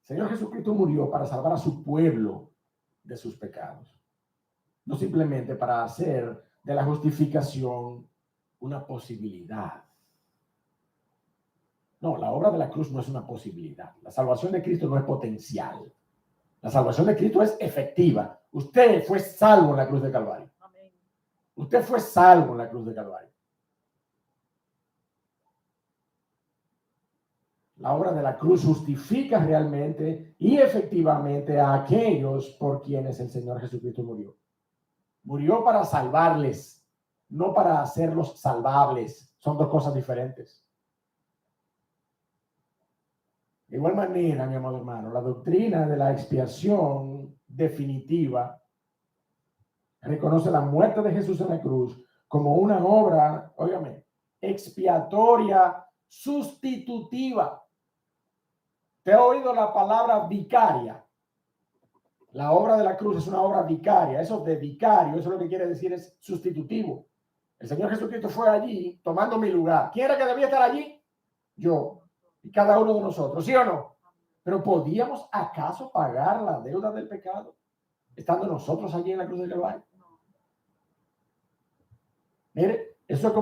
El Señor Jesucristo murió para salvar a su pueblo de sus pecados. No simplemente para hacer de la justificación una posibilidad. No, la obra de la cruz no es una posibilidad. La salvación de Cristo no es potencial. La salvación de Cristo es efectiva. Usted fue salvo en la cruz de Calvario. Amén. Usted fue salvo en la cruz de Calvario. La obra de la cruz justifica realmente y efectivamente a aquellos por quienes el Señor Jesucristo murió. Murió para salvarles, no para hacerlos salvables. Son dos cosas diferentes. De igual manera, mi amado hermano, la doctrina de la expiación definitiva reconoce la muerte de Jesús en la cruz como una obra, óigame, expiatoria sustitutiva. ¿Te ha oído la palabra vicaria? La obra de la cruz es una obra vicaria. Eso de vicario, eso lo que quiere decir es sustitutivo. El Señor Jesucristo fue allí tomando mi lugar. ¿Quién era que debía estar allí? Yo. Y cada uno de nosotros, ¿sí o no? Pero ¿podíamos acaso pagar la deuda del pecado estando nosotros allí en la cruz del Calvario? Mire, eso es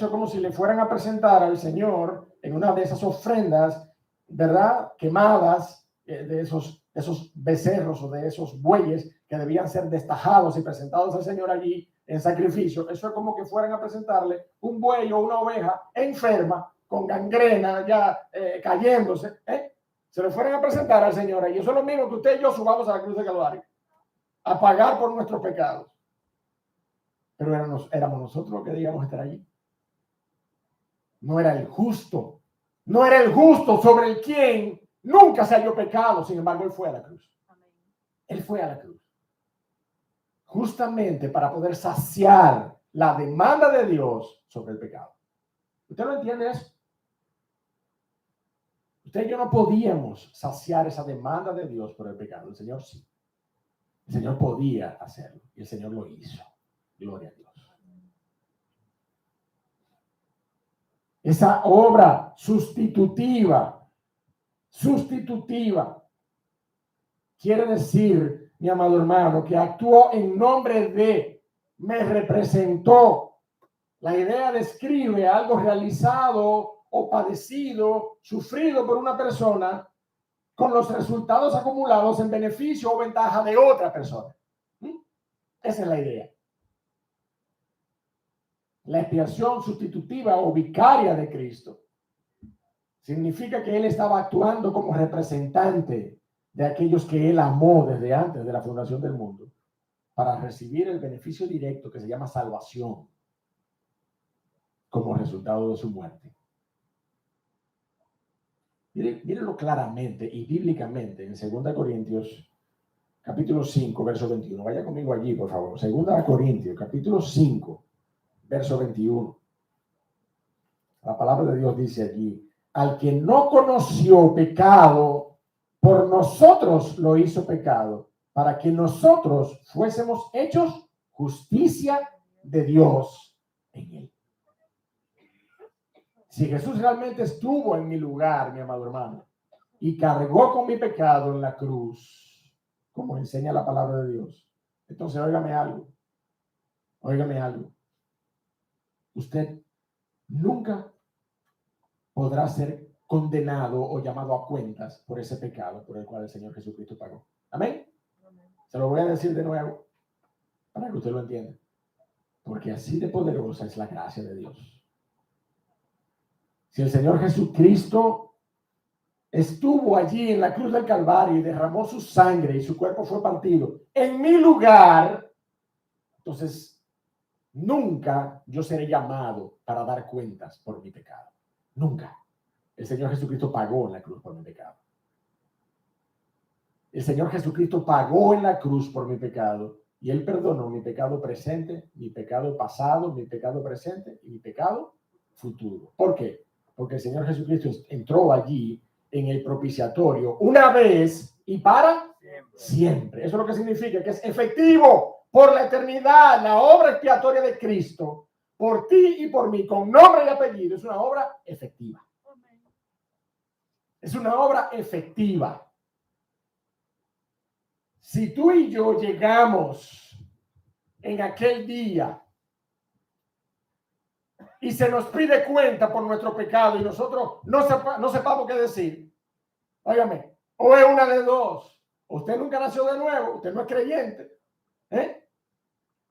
como si le fueran a presentar al Señor en una de esas ofrendas, ¿verdad? Quemadas, de esos becerros o de esos bueyes que debían ser destajados y presentados al Señor allí en sacrificio. Eso es como que fueran a presentarle un buey o una oveja enferma, con gangrena ya cayéndose, se lo fueran a presentar al Señor. Y eso es lo mismo que usted y yo subamos a la cruz de Calvario, a pagar por nuestros pecados. Pero éramos nosotros los que debíamos estar allí. No era el justo. No era el justo sobre el quien nunca se halló pecado. Sin embargo, él fue a la cruz. Él fue a la cruz. Justamente para poder saciar la demanda de Dios sobre el pecado. ¿Usted lo entiende eso? Usted y yo no podíamos saciar esa demanda de Dios por el pecado. El Señor sí. El Señor podía hacerlo. Y el Señor lo hizo. Gloria a Dios. Esa obra sustitutiva, quiere decir, mi amado hermano, que actuó en nombre de, me representó. La idea describe algo realizado o padecido, sufrido por una persona, con los resultados acumulados en beneficio o ventaja de otra persona. Esa es la idea. La expiación sustitutiva o vicaria de Cristo significa que Él estaba actuando como representante de aquellos que Él amó desde antes de la fundación del mundo para recibir el beneficio directo que se llama salvación como resultado de su muerte. Mírenlo claramente y bíblicamente en 2 Corintios capítulo 5, verso 21. Vaya conmigo allí, por favor. 2 Corintios, capítulo 5, verso 21. La palabra de Dios dice allí, al que no conoció pecado, por nosotros lo hizo pecado, para que nosotros fuésemos hechos justicia de Dios en él. Si Jesús realmente estuvo en mi lugar, mi amado hermano, y cargó con mi pecado en la cruz, como enseña la palabra de Dios, entonces óigame algo. Usted nunca podrá ser condenado o llamado a cuentas por ese pecado por el cual el Señor Jesucristo pagó. ¿Amén? Se lo voy a decir de nuevo para que usted lo entienda. Porque así de poderosa es la gracia de Dios. Si el Señor Jesucristo estuvo allí en la cruz del Calvario y derramó su sangre y su cuerpo fue partido en mi lugar, entonces nunca yo seré llamado para dar cuentas por mi pecado. Nunca. El Señor Jesucristo pagó en la cruz por mi pecado. El Señor Jesucristo pagó en la cruz por mi pecado y Él perdonó mi pecado presente, mi pecado pasado, mi pecado presente y mi pecado futuro. ¿Por qué? Porque el Señor Jesucristo entró allí en el propiciatorio una vez y para siempre. Eso es lo que significa que es efectivo por la eternidad. La obra expiatoria de Cristo por ti y por mí, con nombre y apellido, es una obra efectiva. Es una obra efectiva. Si tú y yo llegamos en aquel día y se nos pide cuenta por nuestro pecado y nosotros no sepamos qué decir, óigame, o es una de dos: usted nunca nació de nuevo, usted no es creyente,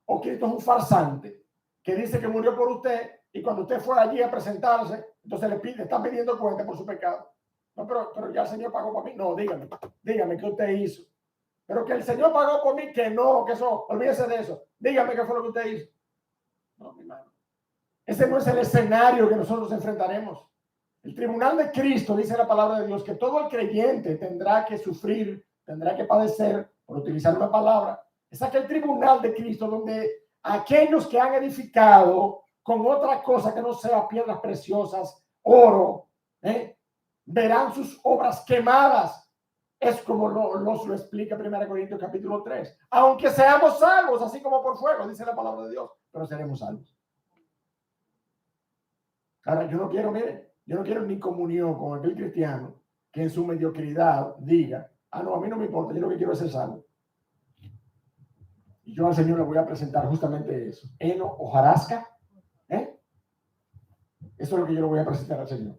o Cristo es un farsante que dice que murió por usted y cuando usted fue allí a presentarse, entonces le está pidiendo cuenta por su pecado. No, pero ya el Señor pagó por mí. No, dígame qué usted hizo. Pero que el Señor pagó por mí, que no, que eso, olvídese de eso. Dígame qué fue lo que usted hizo. No, mi hermano. Ese no es el escenario que nosotros enfrentaremos. El tribunal de Cristo, dice la palabra de Dios, que todo el creyente tendrá que sufrir, tendrá que padecer, por utilizar una palabra. Es aquel tribunal de Cristo donde aquellos que han edificado con otra cosa que no sea piedras preciosas, oro, verán sus obras quemadas. Es como lo explica 1 Corintios capítulo 3. Aunque seamos salvos, así como por fuego, dice la palabra de Dios, pero seremos salvos. Ahora, yo no quiero ni comunión con aquel cristiano que en su mediocridad diga, no, a mí no me importa, yo lo que quiero es ser salvo. Y yo al Señor le voy a presentar justamente eso. Heno, hojarasca, Eso es lo que yo le voy a presentar al Señor.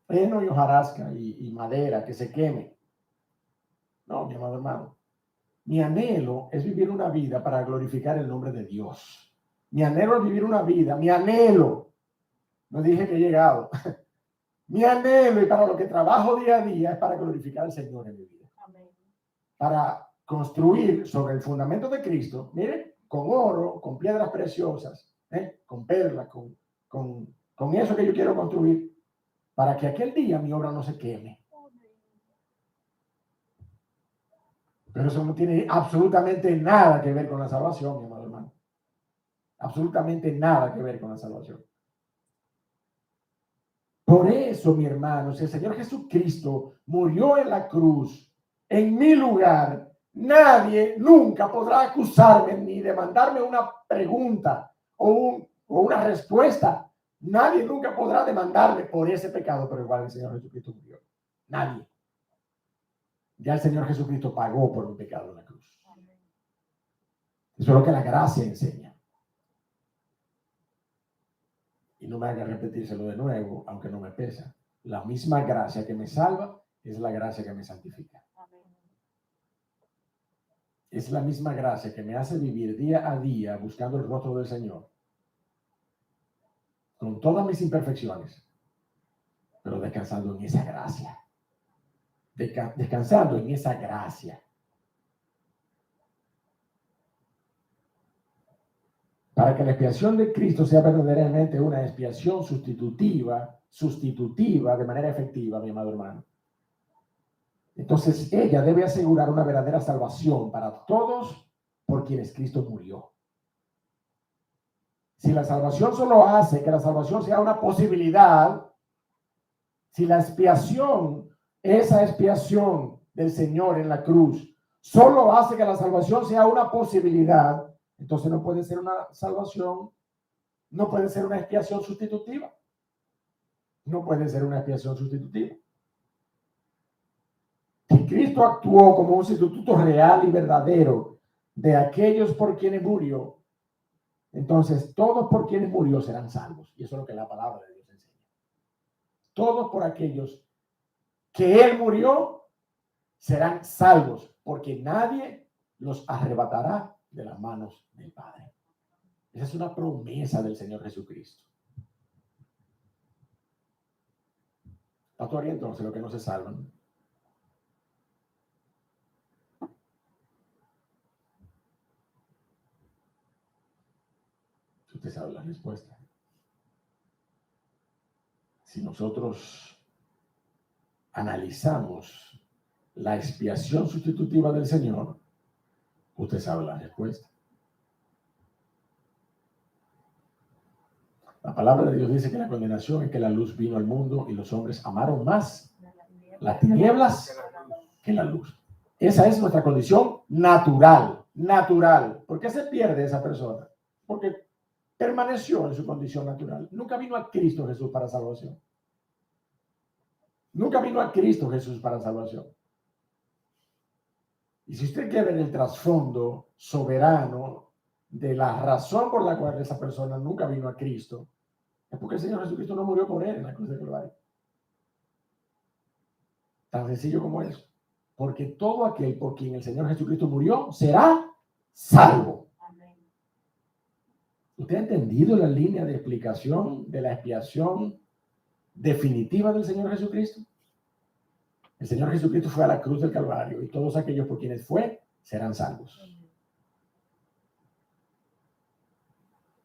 Heno y hojarasca y madera que se queme. No, mi amado hermano. Mi anhelo es vivir una vida para glorificar el nombre de Dios. Mi anhelo es vivir una vida, mi anhelo. No dije que he llegado. Mi anhelo y para lo que trabajo día a día es para glorificar al Señor en mi vida. Amén. Para construir sobre el fundamento de Cristo, miren, con oro, con piedras preciosas, con perlas, con eso que yo quiero construir, para que aquel día mi obra no se queme. Pero eso no tiene absolutamente nada que ver con la salvación, mi amado hermano. Absolutamente nada que ver con la salvación. Por eso, mi hermano, si el Señor Jesucristo murió en la cruz, en mi lugar, nadie nunca podrá acusarme ni demandarme una pregunta o una respuesta. Nadie nunca podrá demandarme por ese pecado por el cual el Señor Jesucristo murió. Nadie. Ya el Señor Jesucristo pagó por mi pecado en la cruz. Eso es lo que la gracia enseña. Y no me haga repetírselo de nuevo, aunque no me pesa. La misma gracia que me salva es la gracia que me santifica. Es la misma gracia que me hace vivir día a día buscando el rostro del Señor. Con todas mis imperfecciones, pero descansando en esa gracia. Descansando en esa gracia. Para que la expiación de Cristo sea verdaderamente una expiación sustitutiva de manera efectiva, mi amado hermano. Entonces ella debe asegurar una verdadera salvación para todos por quienes Cristo murió. Si la salvación solo hace que la salvación sea una posibilidad, si la expiación, esa expiación del Señor en la cruz, solo hace que la salvación sea una posibilidad, entonces no puede ser una salvación, no puede ser una expiación sustitutiva. No puede ser una expiación sustitutiva. Si Cristo actuó como un sustituto real y verdadero de aquellos por quienes murió, entonces todos por quienes murió serán salvos. Y eso es lo que la palabra de Dios enseña. Todos por aquellos que Él murió serán salvos, porque nadie los arrebatará de las manos del Padre. Esa es una promesa del Señor Jesucristo. Pastor, y entonces los que no se salvan. Usted sabe la respuesta. Si nosotros analizamos la expiación sustitutiva del Señor, usted sabe la respuesta. La palabra de Dios dice que la condenación es que la luz vino al mundo y los hombres amaron más las tinieblas que la luz. Esa es nuestra condición natural. ¿Por qué se pierde esa persona? Porque permaneció en su condición natural. Nunca vino a Cristo Jesús para salvación. Nunca vino a Cristo Jesús para salvación. Y si usted quiere ver el trasfondo soberano de la razón por la cual esa persona nunca vino a Cristo, es porque el Señor Jesucristo no murió por él en la cruz del Calvario. Tan sencillo como eso. Porque todo aquel por quien el Señor Jesucristo murió será salvo. Amén. ¿Usted ha entendido la línea de explicación de la expiación definitiva del Señor Jesucristo? El Señor Jesucristo fue a la cruz del Calvario y todos aquellos por quienes fue serán salvos.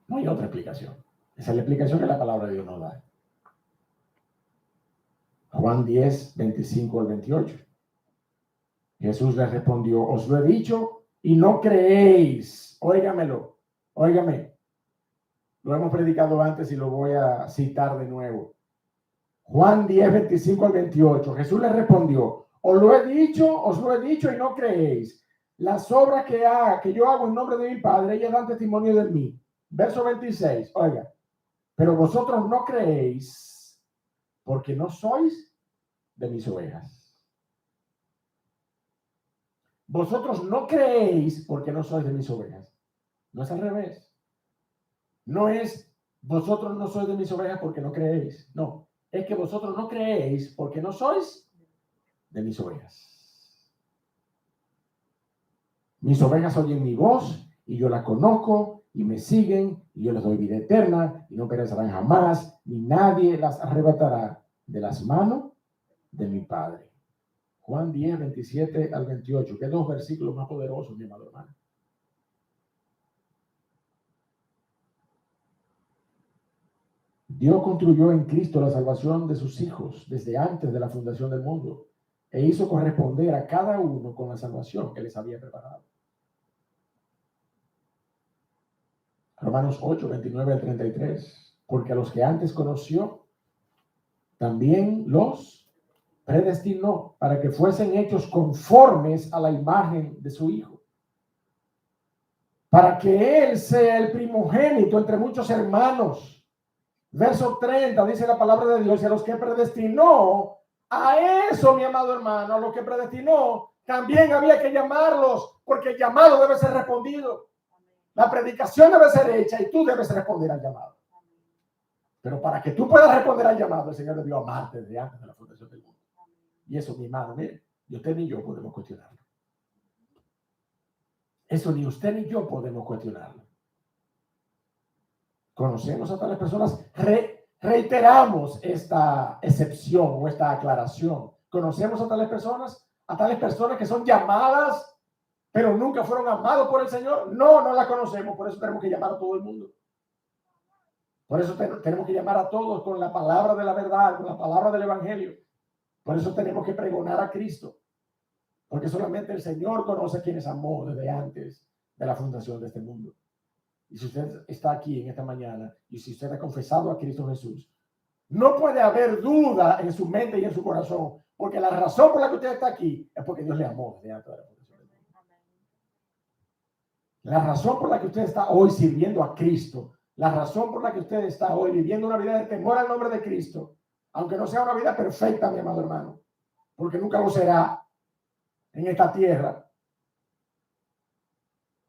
No hay otra explicación. Esa es la explicación que la palabra de Dios nos da. Juan 10, 25 al 28. Jesús les respondió, os lo he dicho y no creéis. Óigamelo, óigame. Lo hemos predicado antes y lo voy a citar de nuevo. Juan 10, 25 al 28. Jesús les respondió, os lo he dicho y no creéis. Las obras que yo hago en nombre de mi Padre, ellas dan testimonio de mí. Verso 26, oiga. Pero vosotros no creéis porque no sois de mis ovejas. Vosotros no creéis porque no sois de mis ovejas. No es al revés. No es vosotros no sois de mis ovejas porque no creéis. No, es que vosotros no creéis porque no sois de mis ovejas. Mis ovejas oyen mi voz y yo la conozco y me siguen y yo les doy vida eterna y no perecerán jamás ni nadie las arrebatará de las manos de mi Padre. Juan 10, 27 al 28. Que dos versículos más poderosos, mi amado hermano. Dios construyó en Cristo la salvación de sus hijos desde antes de la fundación del mundo e hizo corresponder a cada uno con la salvación que les había preparado. Romanos 8, 29 al 33. Porque a los que antes conoció, también los predestinó para que fuesen hechos conformes a la imagen de su Hijo, para que Él sea el primogénito entre muchos hermanos. Verso 30 dice la palabra de Dios, y a los que predestinó, a eso, mi amado hermano, a los que predestinó, también había que llamarlos, porque el llamado debe ser respondido. La predicación debe ser hecha y tú debes responder al llamado. Pero para que tú puedas responder al llamado, el Señor debió amarte desde antes de la fundación del mundo. Y eso, mi hermano, mire, ni usted ni yo podemos cuestionarlo. Eso ni usted ni yo podemos cuestionarlo. Conocemos a tales personas, reiteramos esta excepción o esta aclaración. Conocemos a tales personas que son llamadas, pero nunca fueron amados por el Señor. No la conocemos, por eso tenemos que llamar a todo el mundo. Por eso tenemos que llamar a todos con la palabra de la verdad, con la palabra del Evangelio. Por eso tenemos que pregonar a Cristo. Porque solamente el Señor conoce a quienes amó desde antes de la fundación de este mundo. Y si usted está aquí en esta mañana y si usted ha confesado a Cristo Jesús, no puede haber duda en su mente y en su corazón, porque la razón por la que usted está aquí es porque Dios le amó desde antes de la fundación del mundo. La razón por la que usted está hoy sirviendo a Cristo, la razón por la que usted está hoy viviendo una vida de temor al nombre de Cristo, aunque no sea una vida perfecta, mi amado hermano, porque nunca lo será en esta tierra.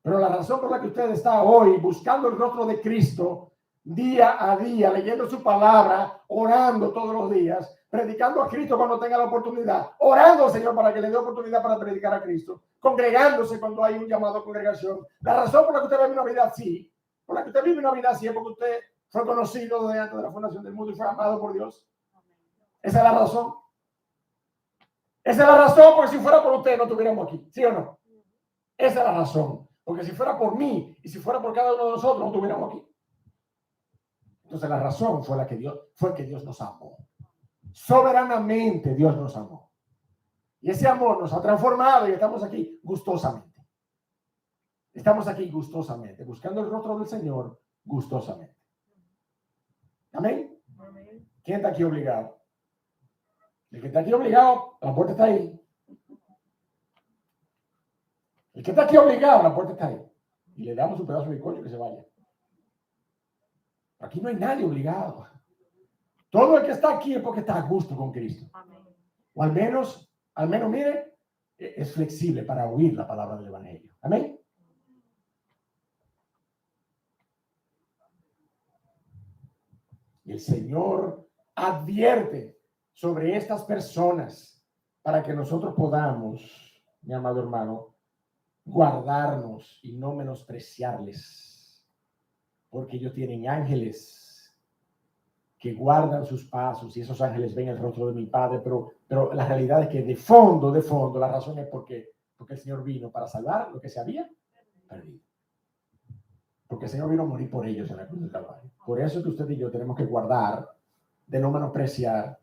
Pero la razón por la que usted está hoy buscando el rostro de Cristo día a día, leyendo su palabra, orando todos los días, predicando a Cristo cuando tenga la oportunidad, orando al Señor para que le dé oportunidad para predicar a Cristo, congregándose cuando hay un llamado a congregación. La razón por la que usted vive una vida así, por la que usted vive una vida así es porque usted fue conocido desde antes de la fundación del mundo y fue amado por Dios. Esa es la razón. Esa es la razón, porque si fuera por usted no estuviéramos aquí, ¿sí o no? Esa es la razón. Porque si fuera por mí y si fuera por cada uno de nosotros, no estuviéramos aquí. Entonces la razón fue que Dios nos amó. soberanamente Dios nos amó. Y ese amor nos ha transformado y estamos aquí gustosamente. Estamos aquí gustosamente, buscando el rostro del Señor gustosamente. Amén. Amén. ¿Quién está aquí obligado? El que está aquí obligado, la puerta está ahí. El que está aquí obligado, la puerta está ahí. Y le damos un pedazo de bizcocho que se vaya. Aquí no hay nadie obligado. Todo el que está aquí es porque está a gusto con Cristo. Amén. O al menos, mire, es flexible para oír la palabra del Evangelio. Amén. Y el Señor advierte sobre estas personas para que nosotros podamos, mi amado hermano, guardarnos y no menospreciarles, porque ellos tienen ángeles que guardan sus pasos y esos ángeles ven el rostro de mi Padre, pero la realidad es que de fondo, la razón es porque el Señor vino para salvar lo que se había perdido. Porque el Señor vino a morir por ellos en la cruz del Calvario. Por eso es que usted y yo tenemos que guardar, de no menospreciar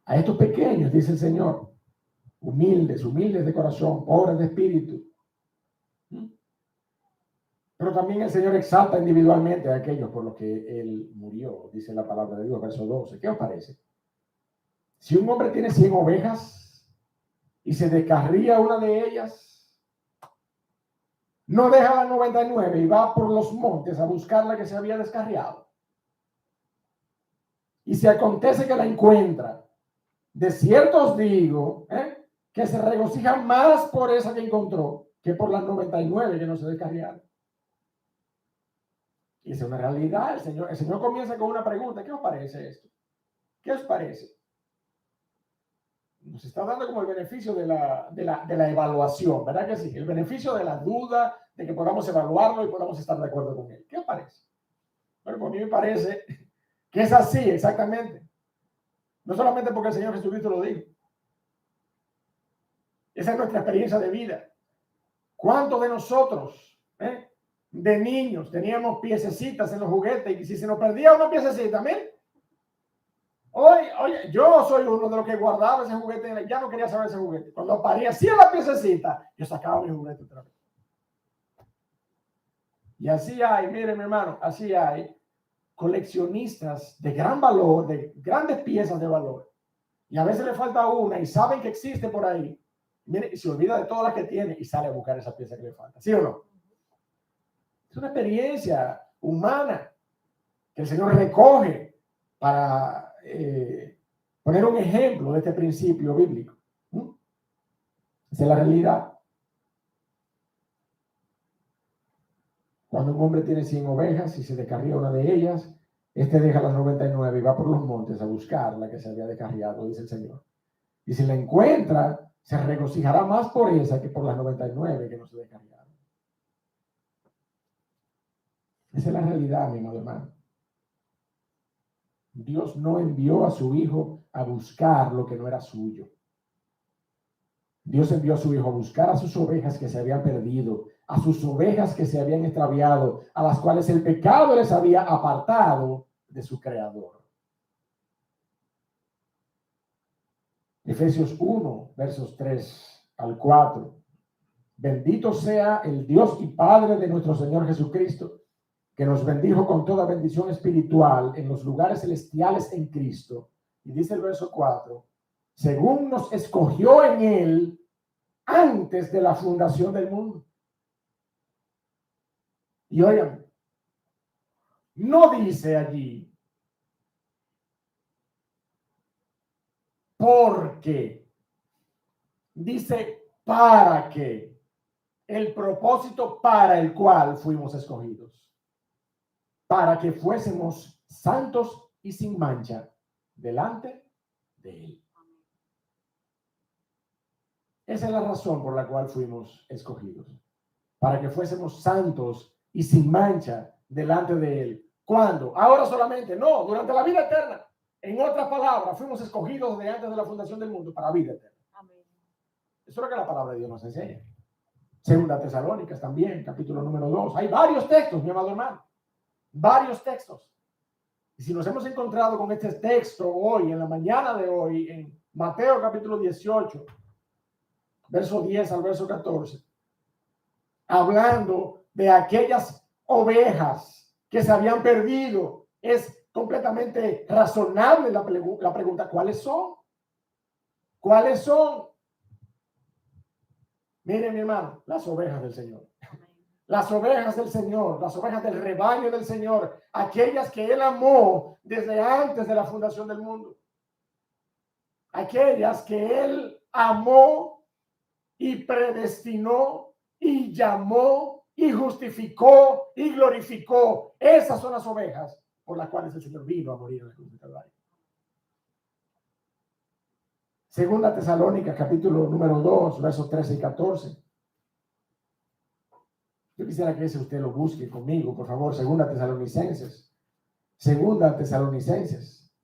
a estos pequeños, dice el Señor, humildes de corazón, pobres de espíritu. Pero también el Señor exalta individualmente a aquellos por los que Él murió, dice la palabra de Dios, verso 12. ¿Qué os parece? Si un hombre tiene 100 ovejas y se descarría una de ellas, no deja la 99 y va por los montes a buscar la que se había descarriado. Y si acontece que la encuentra, de cierto os digo, que se regocija más por esa que encontró que por las 99 que no se descarriaron. Y esa es una realidad. El Señor comienza con una pregunta. ¿Qué os parece esto? ¿Qué os parece? Nos está dando como el beneficio de la evaluación, ¿verdad que sí? El beneficio de la duda, de que podamos evaluarlo y podamos estar de acuerdo con él. ¿Qué os parece? Bueno, pues a mí me parece que es así, exactamente. No solamente porque el Señor Jesucristo lo dijo. Esa es nuestra experiencia de vida. ¿Cuántos de nosotros, de niños, teníamos piececitas en los juguetes y si se nos perdía una piececita, miren? Oye, yo soy uno de los que guardaba ese juguete, ya no quería saber ese juguete. Cuando aparecía la piececita, yo sacaba mi juguete otra vez. Y así hay, miren mi hermano, así hay coleccionistas de gran valor, de grandes piezas de valor. Y a veces le falta una y saben que existe por ahí. Miren, y se olvida de todas las que tiene y sale a buscar esa pieza que le falta. ¿Sí o no? Es una experiencia humana que el Señor recoge para poner un ejemplo de este principio bíblico. Esa es la realidad. Cuando un hombre tiene 100 ovejas y se descarría una de ellas, este deja las 99 y va por los montes a buscar la que se había descarriado, dice el Señor. Y si la encuentra, se regocijará más por esa que por las 99 que no se descarriaron. Esa es la realidad, mi amado hermano. Dios no envió a su Hijo a buscar lo que no era suyo. Dios envió a su Hijo a buscar a sus ovejas que se habían perdido, a sus ovejas que se habían extraviado, a las cuales el pecado les había apartado de su Creador. Efesios 1, versos 3 al 4. Bendito sea el Dios y Padre de nuestro Señor Jesucristo, que nos bendijo con toda bendición espiritual en los lugares celestiales en Cristo. Y dice el verso 4, según nos escogió en Él antes de la fundación del mundo. Y oigan, no dice allí porque, dice para que, el propósito para el cual fuimos escogidos, para que fuésemos santos y sin mancha delante de Él. Esa es la razón por la cual fuimos escogidos, para que fuésemos santos y sin mancha delante de Él. ¿Cuándo? Ahora solamente, no, durante la vida eterna. En otras palabras, fuimos escogidos de antes de la fundación del mundo para vida eterna. Amén. Eso es lo que la palabra de Dios nos enseña. Segunda Tesalónicas también, capítulo número 2. Hay varios textos, mi amado hermano. Varios textos Y si nos hemos encontrado con este texto hoy, en la mañana de hoy, en Mateo capítulo 18, verso 10 al verso 14, hablando de aquellas ovejas que se habían perdido, es completamente razonable la pregunta, ¿cuáles son? ¿Cuáles son? Miren, mi hermano, las ovejas del Señor. Las ovejas del Señor, las ovejas del rebaño del Señor, aquellas que Él amó desde antes de la fundación del mundo. Aquellas que Él amó y predestinó y llamó y justificó y glorificó. Esas son las ovejas por las cuales el Señor vino a morir en la cruz de Calvario. Segunda Tesalónica, capítulo número 2, versos 13 y 14. Yo quisiera que ese usted lo busque conmigo, por favor. Segunda Tesalonicenses. Segunda Tesalonicenses.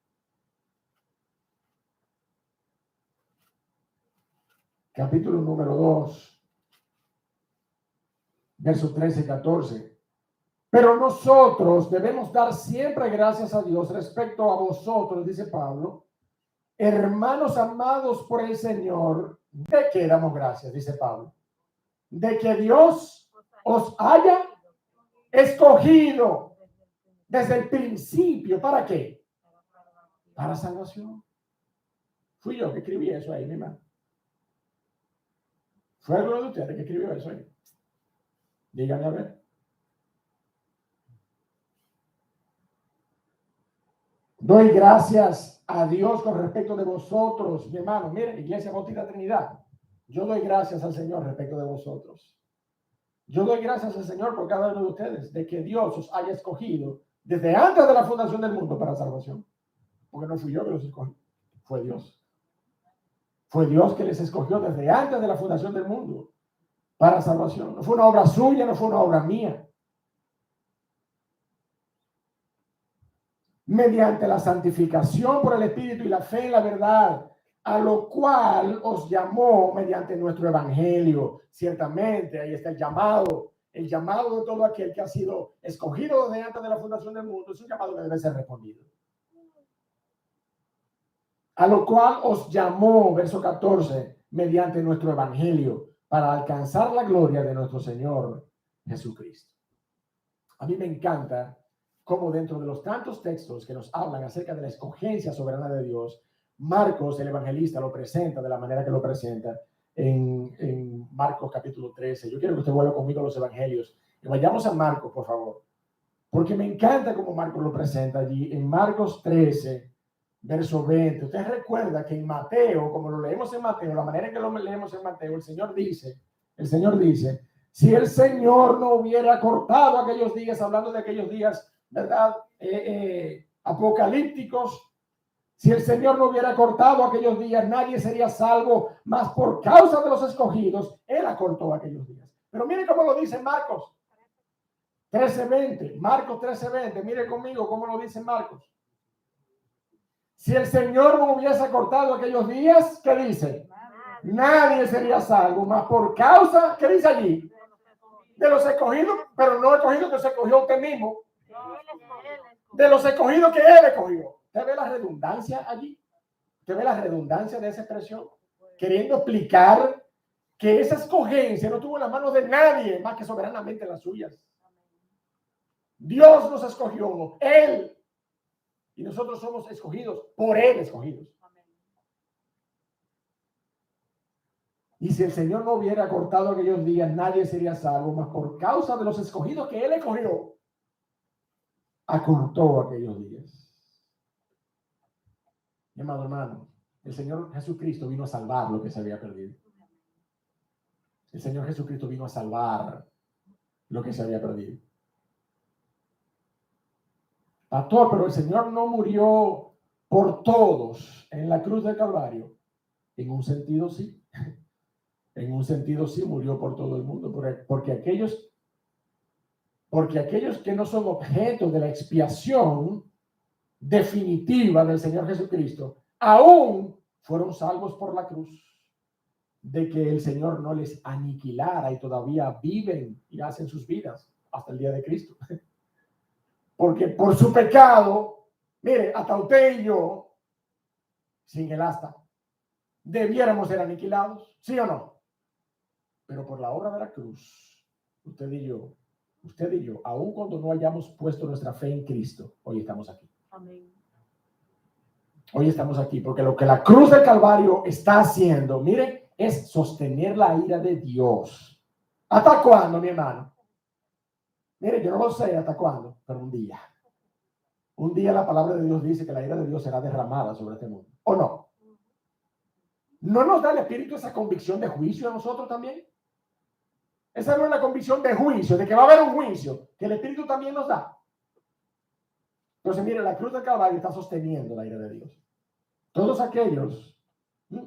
Capítulo número 2, versos 13 y 14. Pero nosotros debemos dar siempre gracias a Dios respecto a vosotros, dice Pablo, hermanos amados por el Señor. ¿De qué damos gracias? Dice Pablo. De que Dios os haya escogido desde el principio. ¿Para qué? Para salvación. Fui yo que escribí eso ahí, mi hermano. ¿Fue alguno de ustedes que escribió eso ahí? Díganme a ver. Doy gracias a Dios con respecto de vosotros, mi hermano. Miren, Iglesia Bautista Trinidad. Yo doy gracias al Señor respecto de vosotros. Yo doy gracias al Señor por cada uno de ustedes, de que Dios os haya escogido desde antes de la fundación del mundo para salvación. Porque no fui yo que los escogí, fue Dios. Fue Dios que les escogió desde antes de la fundación del mundo para salvación. No fue una obra suya, no fue una obra mía. Mediante la santificación por el Espíritu y la fe en la verdad, a lo cual os llamó mediante nuestro evangelio. Ciertamente, ahí está el llamado de todo aquel que ha sido escogido desde antes de la fundación del mundo. Es un llamado que debe ser respondido. A lo cual os llamó, verso 14, mediante nuestro evangelio, para alcanzar la gloria de nuestro Señor Jesucristo. A mí me encanta cómo dentro de los tantos textos que nos hablan acerca de la escogencia soberana de Dios, Marcos, el evangelista, lo presenta de la manera que lo presenta en Marcos capítulo 13. Yo quiero que usted vuelva conmigo a los evangelios. Y vayamos a Marcos, por favor. Porque me encanta cómo Marcos lo presenta allí en Marcos 13, verso 20. Usted recuerda que en Mateo, como lo leemos en Mateo, la manera en que lo leemos en Mateo, el Señor dice, si el Señor no hubiera cortado aquellos días, hablando de aquellos días, ¿verdad? Apocalípticos, si el Señor no hubiera cortado aquellos días, nadie sería salvo, mas por causa de los escogidos, Él acortó aquellos días. Pero mire cómo lo dice Marcos 13:20, Marcos 13:20, mire conmigo cómo lo dice Marcos. Si el Señor no hubiese cortado aquellos días, ¿qué dice? Nadie sería salvo, mas por causa, ¿qué dice allí? De los escogidos, pero no escogidos que se escogió usted mismo. De los escogidos que Él escogió. ¿Usted ve la redundancia allí? ¿Usted ve la redundancia de esa expresión? Queriendo explicar que esa escogencia no tuvo en las manos de nadie más que soberanamente las suyas. Dios nos escogió, Él. Y nosotros somos escogidos, por Él escogidos. Y si el Señor no hubiera cortado aquellos días, nadie sería salvo, mas por causa de los escogidos que Él escogió, acortó aquellos días. Mi amado hermano, el Señor Jesucristo vino a salvar lo que se había perdido. El Señor Jesucristo vino a salvar lo que se había perdido. Pastor, pero el Señor no murió por todos en la cruz del Calvario. En un sentido sí. En un sentido sí murió por todo el mundo. Porque aquellos que no son objeto de la expiación definitiva del Señor Jesucristo, aún fueron salvos por la cruz. De que el Señor no les aniquilara y todavía viven y hacen sus vidas hasta el día de Cristo. Porque por su pecado Mire, hasta usted y yo, sin el asta, debiéramos ser aniquilados, ¿sí o no? Pero por la obra de la cruz, usted y yo, aun cuando no hayamos puesto nuestra fe en Cristo, hoy estamos aquí. Amén. Hoy estamos aquí porque lo que la cruz del Calvario está haciendo, mire, es sostener la ira de Dios. ¿Hasta cuándo, mi hermano? Mire, yo no lo sé hasta cuándo, pero un día. Un día la palabra de Dios dice que la ira de Dios será derramada sobre este mundo. ¿O no? ¿No nos da el Espíritu esa convicción de juicio a nosotros también? Esa no es la convicción de juicio, de que va a haber un juicio, que el Espíritu también nos da. Entonces, mire, la cruz del Calvario está sosteniendo la ira de Dios. Todos aquellos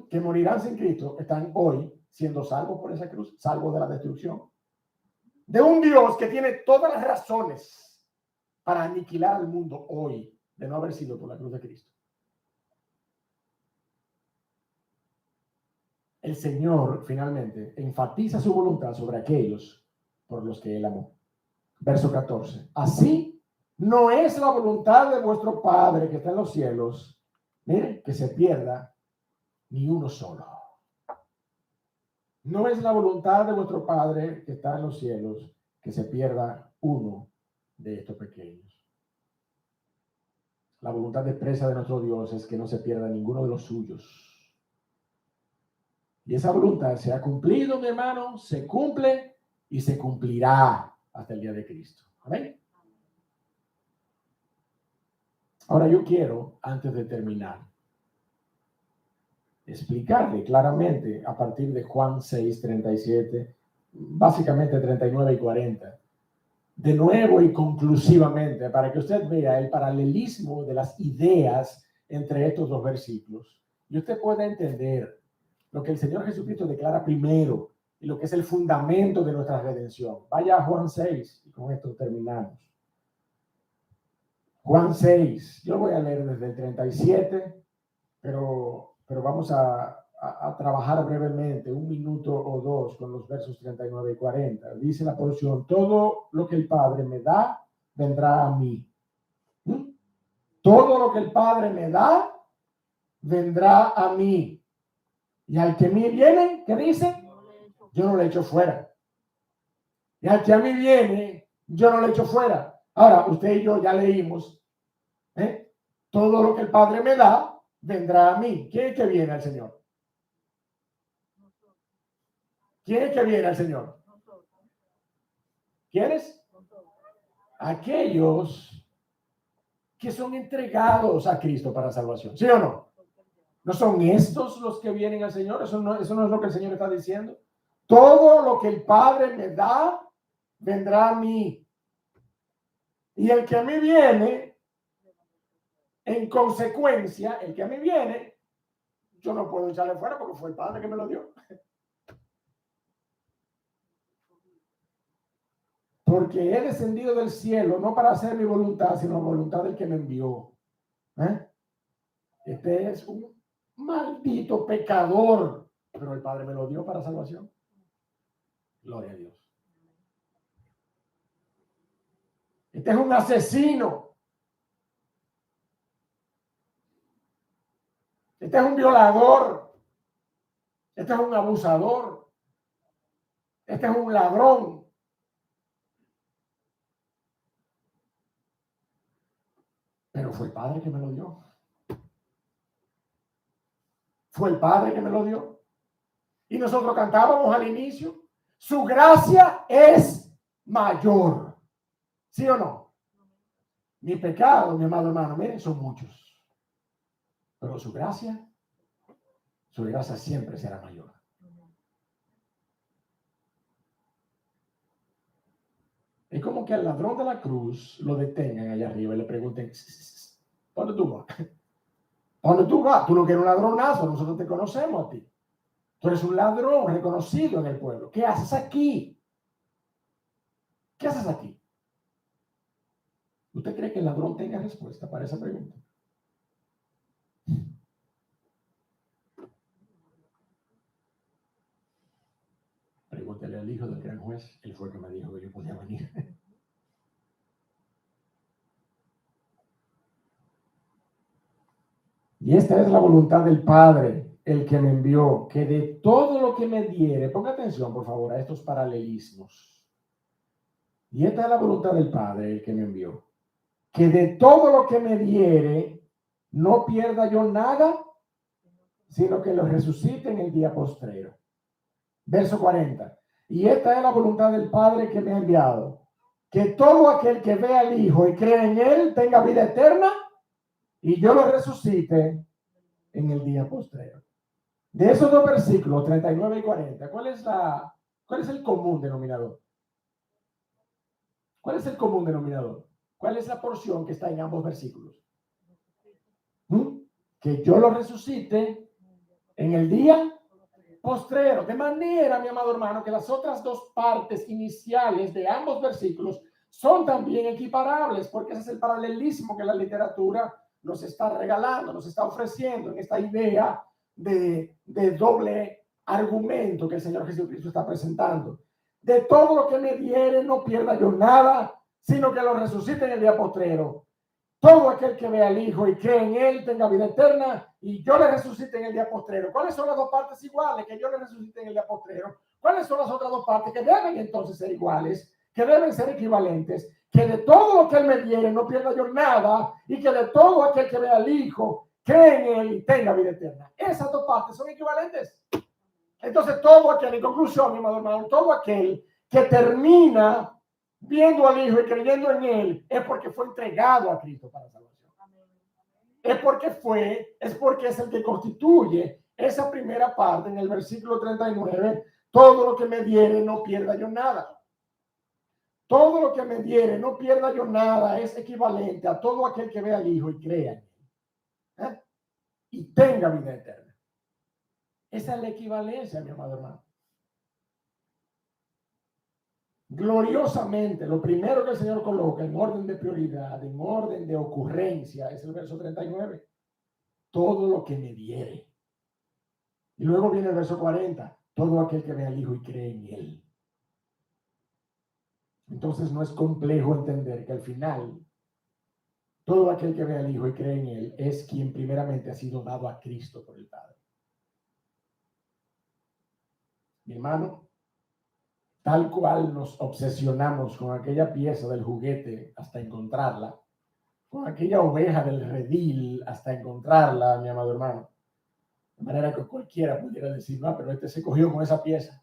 que morirán sin Cristo están hoy siendo salvos por esa cruz, salvos de la destrucción. De un Dios que tiene todas las razones para aniquilar al mundo hoy, de no haber sido por la cruz de Cristo. El Señor finalmente enfatiza su voluntad sobre aquellos por los que Él amó. Verso 14. Así no es la voluntad de vuestro Padre que está en los cielos, miren, que se pierda ni uno solo. No es la voluntad de vuestro Padre que está en los cielos que se pierda uno de estos pequeños. La voluntad expresa de nuestro Dios es que no se pierda ninguno de los suyos. Y esa voluntad se ha cumplido, mi hermano, se cumple y se cumplirá hasta el día de Cristo. Amén. Ahora yo quiero, antes de terminar, explicarle claramente a partir de Juan 6, 37, básicamente 39 y 40, de nuevo y conclusivamente, para que usted vea el paralelismo de las ideas entre estos dos versículos y usted pueda entender lo que el Señor Jesucristo declara primero y lo que es el fundamento de nuestra redención. Vaya a Juan 6 y con esto terminamos. Juan 6, yo voy a leer desde el 37, pero vamos a trabajar brevemente, 1 minuto o 2 con los versos 39 y 40. Dice la porción: todo lo que el Padre me da, vendrá a mí. Todo lo que el Padre me da, vendrá a mí. Y al que a mí viene, ¿qué dice? Yo no le echo fuera. Y al que a mí viene, yo no le echo fuera. Ahora, usted y yo ya leímos, todo lo que el Padre me da, vendrá a mí. ¿Quién es que viene al Señor? ¿Quién es que viene al Señor? ¿Quiénes? Aquellos que son entregados a Cristo para salvación. ¿Sí o no? ¿No son estos los que vienen al Señor? Eso no es lo que el Señor está diciendo. Todo lo que el Padre me da, vendrá a mí. Y el que a mí viene, en consecuencia, el que a mí viene, yo no puedo echarle fuera porque fue el Padre que me lo dio. Porque he descendido del cielo no para hacer mi voluntad, sino la voluntad del que me envió. Este es un maldito pecador, pero el Padre me lo dio para salvación. Gloria a Dios. Este es un asesino. Este es un violador. Este es un abusador. Este es un ladrón. Pero fue el Padre que me lo dio. Fue el Padre que me lo dio. Y nosotros cantábamos al inicio, su gracia es mayor. ¿Sí o no? Mi pecado, mi amado hermano, miren, son muchos. Pero su gracia siempre será mayor. Es como que al ladrón de la cruz lo detengan allá arriba y le pregunten: ¿dónde tú vas? ¿Dónde tú vas? Tú no quieres un ladronazo, nosotros te conocemos a ti. Tú eres un ladrón reconocido en el pueblo. ¿Qué haces aquí? ¿Qué haces aquí? ¿Usted cree que el ladrón tenga respuesta para esa pregunta? Pregúntele al hijo del gran juez. Él fue el que me dijo que yo podía venir. Y esta es la voluntad del Padre, el que me envió, que de todo lo que me diere, ponga atención por favor a estos paralelismos. Y esta es la voluntad del Padre, el que me envió, que de todo lo que me diere, no pierda yo nada, sino que lo resucite en el día postrero. Verso 40. Y esta es la voluntad del Padre que me ha enviado, que todo aquel que vea al Hijo y cree en Él tenga vida eterna, y yo lo resucite en el día postrero. De esos dos versículos, 39 y 40, ¿cuál es el común denominador? ¿Cuál es el común denominador? ¿Cuál es la porción que está en ambos versículos? Que yo lo resucite en el día postrero. De manera, mi amado hermano, que las otras dos partes iniciales de ambos versículos son también equiparables, porque ese es el paralelismo que la literatura nos está regalando, nos está ofreciendo en esta idea de doble argumento que el Señor Jesucristo está presentando. De todo lo que me diere, no pierda yo nada, sino que lo resucite en el día postrero. Todo aquel que vea al Hijo y cree en Él tenga vida eterna, y yo le resucite en el día postrero. ¿Cuáles son las dos partes iguales? Que yo le resucite en el día postrero. ¿Cuáles son las otras dos partes que deben entonces ser iguales, que deben ser equivalentes? Que de todo lo que Él me diere no pierda yo nada, y que de todo aquel que vea al Hijo cree en Él y tenga vida eterna. Esas dos partes son equivalentes. Entonces todo aquel, en conclusión, mi amado hermano, todo aquel que termina viendo al Hijo y creyendo en Él, es porque fue entregado a Cristo para salvación. Es porque es el que constituye esa primera parte en el versículo 39, todo lo que me diere no pierda yo nada. Todo lo que me diere no pierda yo nada es equivalente a todo aquel que vea al Hijo y crea en Él. Y tenga vida eterna. Esa es la equivalencia, mi amado hermano. Gloriosamente, lo primero que el Señor coloca en orden de prioridad, en orden de ocurrencia, es el verso 39. Todo lo que me diere. Y luego viene el verso 40. Todo aquel que vea al Hijo y cree en Él. Entonces no es complejo entender que al final, todo aquel que vea al Hijo y cree en Él es quien primeramente ha sido dado a Cristo por el Padre. Mi hermano, tal cual nos obsesionamos con aquella pieza del juguete hasta encontrarla, con aquella oveja del redil hasta encontrarla, mi amado hermano. De manera que cualquiera pudiera decir, no, pero este se cogió con esa pieza.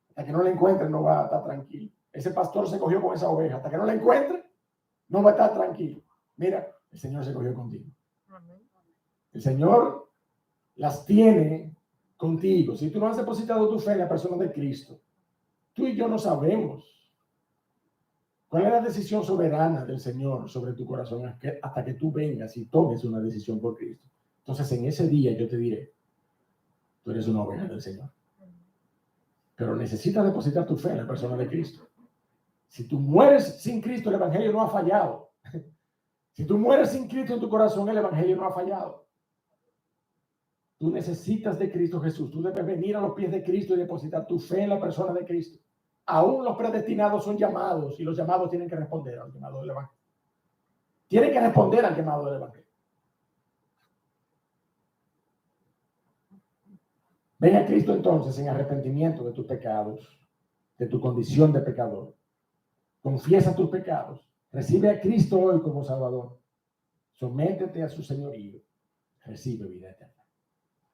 Hasta que no la encuentre, no va a estar tranquilo. Ese pastor se cogió con esa oveja. Hasta que no la encuentre, no va a estar tranquilo. Mira, el Señor se cogió contigo. El Señor las tiene contigo. Si tú no has depositado tu fe en la persona de Cristo, tú y yo no sabemos cuál es la decisión soberana del Señor sobre tu corazón hasta que tú vengas y tomes una decisión por Cristo. Entonces, en ese día yo te diré, tú eres una oveja del Señor. Pero necesitas depositar tu fe en la persona de Cristo. Si tú mueres sin Cristo, el Evangelio no ha fallado. Si tú mueres sin Cristo en tu corazón, el Evangelio no ha fallado. Tú necesitas de Cristo Jesús. Tú debes venir a los pies de Cristo y depositar tu fe en la persona de Cristo. Aún los predestinados son llamados y los llamados tienen que responder al llamado del Evangelio. Tienen que responder al llamado del Evangelio. Ven a Cristo entonces en arrepentimiento de tus pecados, de tu condición de pecador. Confiesa tus pecados. Recibe a Cristo hoy como Salvador. Sométete a su señorío. Recibe vida eterna.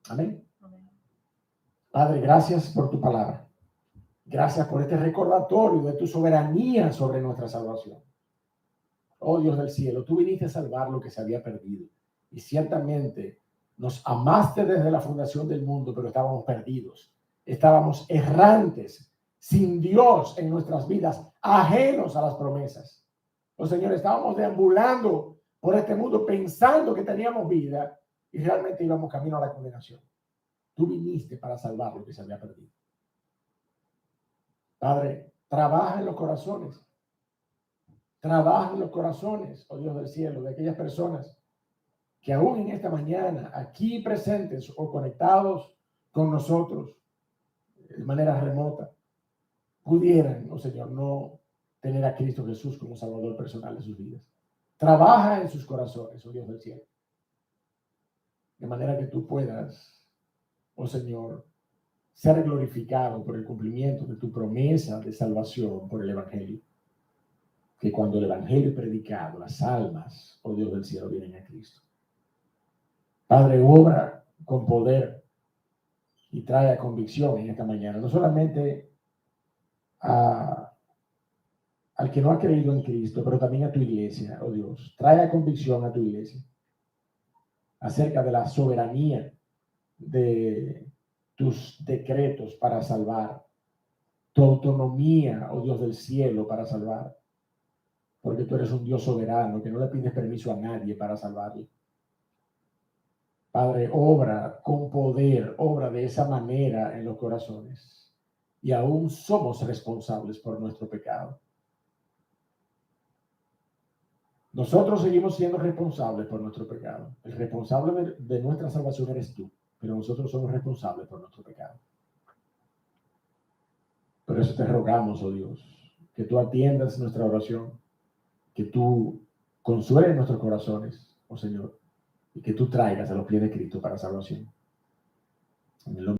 Amén. Amén. Padre, gracias por tu palabra. Gracias por este recordatorio de tu soberanía sobre nuestra salvación. Oh Dios del cielo, tú viniste a salvar lo que se había perdido. Y ciertamente nos amaste desde la fundación del mundo, pero estábamos perdidos. Estábamos errantes, sin Dios en nuestras vidas, ajenos a las promesas. Oh Señor, estábamos deambulando por este mundo pensando que teníamos vida y realmente íbamos camino a la condenación. Tú viniste para salvar lo que se había perdido. Padre, trabaja en los corazones. Trabaja en los corazones, oh Dios del cielo, de aquellas personas que aún en esta mañana, aquí presentes o conectados con nosotros de manera remota, pudieran, oh Señor, no tener a Cristo Jesús como Salvador personal de sus vidas. Trabaja en sus corazones, oh Dios del cielo. de manera que tú puedas, oh Señor, ser glorificado por el cumplimiento de tu promesa de salvación por el Evangelio. Que cuando el Evangelio es predicado, las almas, oh Dios del cielo, vienen a Cristo. Padre, obra con poder y trae a convicción en esta mañana, no solamente al que no ha creído en Cristo, pero también a tu iglesia, oh Dios. Trae a convicción a tu iglesia acerca de la soberanía de tus decretos para salvar, tu autonomía, oh Dios del cielo, para salvar, porque tú eres un Dios soberano que no le pides permiso a nadie para salvarle. Padre, obra con poder, obra de esa manera en los corazones, y aún somos responsables por nuestro pecado. Nosotros seguimos siendo responsables por nuestro pecado. El responsable de nuestra salvación eres tú, pero nosotros somos responsables por nuestro pecado. Por eso te rogamos, oh Dios, que tú atiendas nuestra oración, que tú consueles nuestros corazones, oh Señor, y que tú traigas a los pies de Cristo para salvación. En el nombre